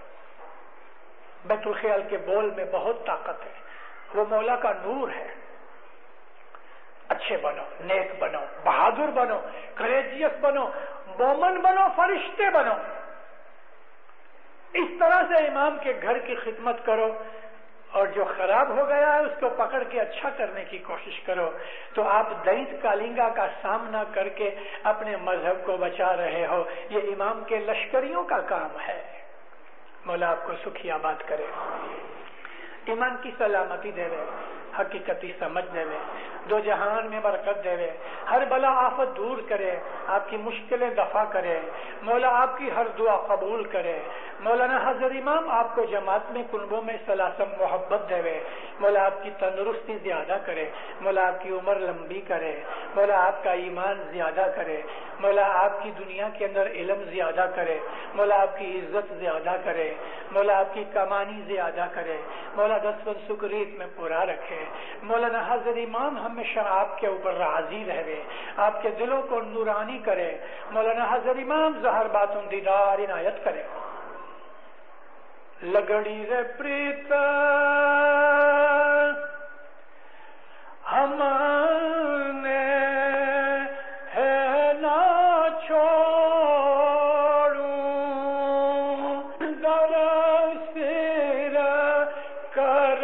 बैतुल ख्याल के बोल में बहुत ताकत है, वो मौला का नूर है। अच्छे बनो, नेक बनो, बहादुर बनो, करेजियस बनो, मोमन बनो, फरिश्ते बनो। इस तरह से इमाम के घर की खिदमत करो और जो खराब हो गया है उसको पकड़ के अच्छा करने की कोशिश करो। तो आप दैत कालिंगा का सामना करके अपने मजहब को बचा रहे हो। ये इमाम के लश्करियों का काम है। मौला आपको सुखी आबाद करे, ईमान की सलामती देवे, हकीकती समझ देवे, दो जहान में बरकत देवे, हर बला आफत दूर करे, आपकी मुश्किलें दफा करे। मौला आपकी हर दुआ कबूल करे। मौलाना हजरत इमाम आपको जमात में कुनबों में सलासम मोहब्बत देवे। मौला आपकी तंदुरुस्ती ज्यादा करे। मौला आपकी उम्र लंबी करे। मौला आपका ईमान ज्यादा करे। मौला आपकी दुनिया के अंदर इल्म ज्यादा करे। मौला आपकी इज्जत ज्यादा करे। मौला आपकी कमानी ज्यादा करे। मौला 10 सुकरीत में पूरा रखे। मौलाना हजरत इमाम हमेशा आपके ऊपर राजी रहे, आपके दिलों को नूरानी करे। मौलाना हजरत इमाम ज़हर बातों दीदार इनायत करे। लगड़ी रे प्रीत हमने है ना छोड़ूं, दर सिर कर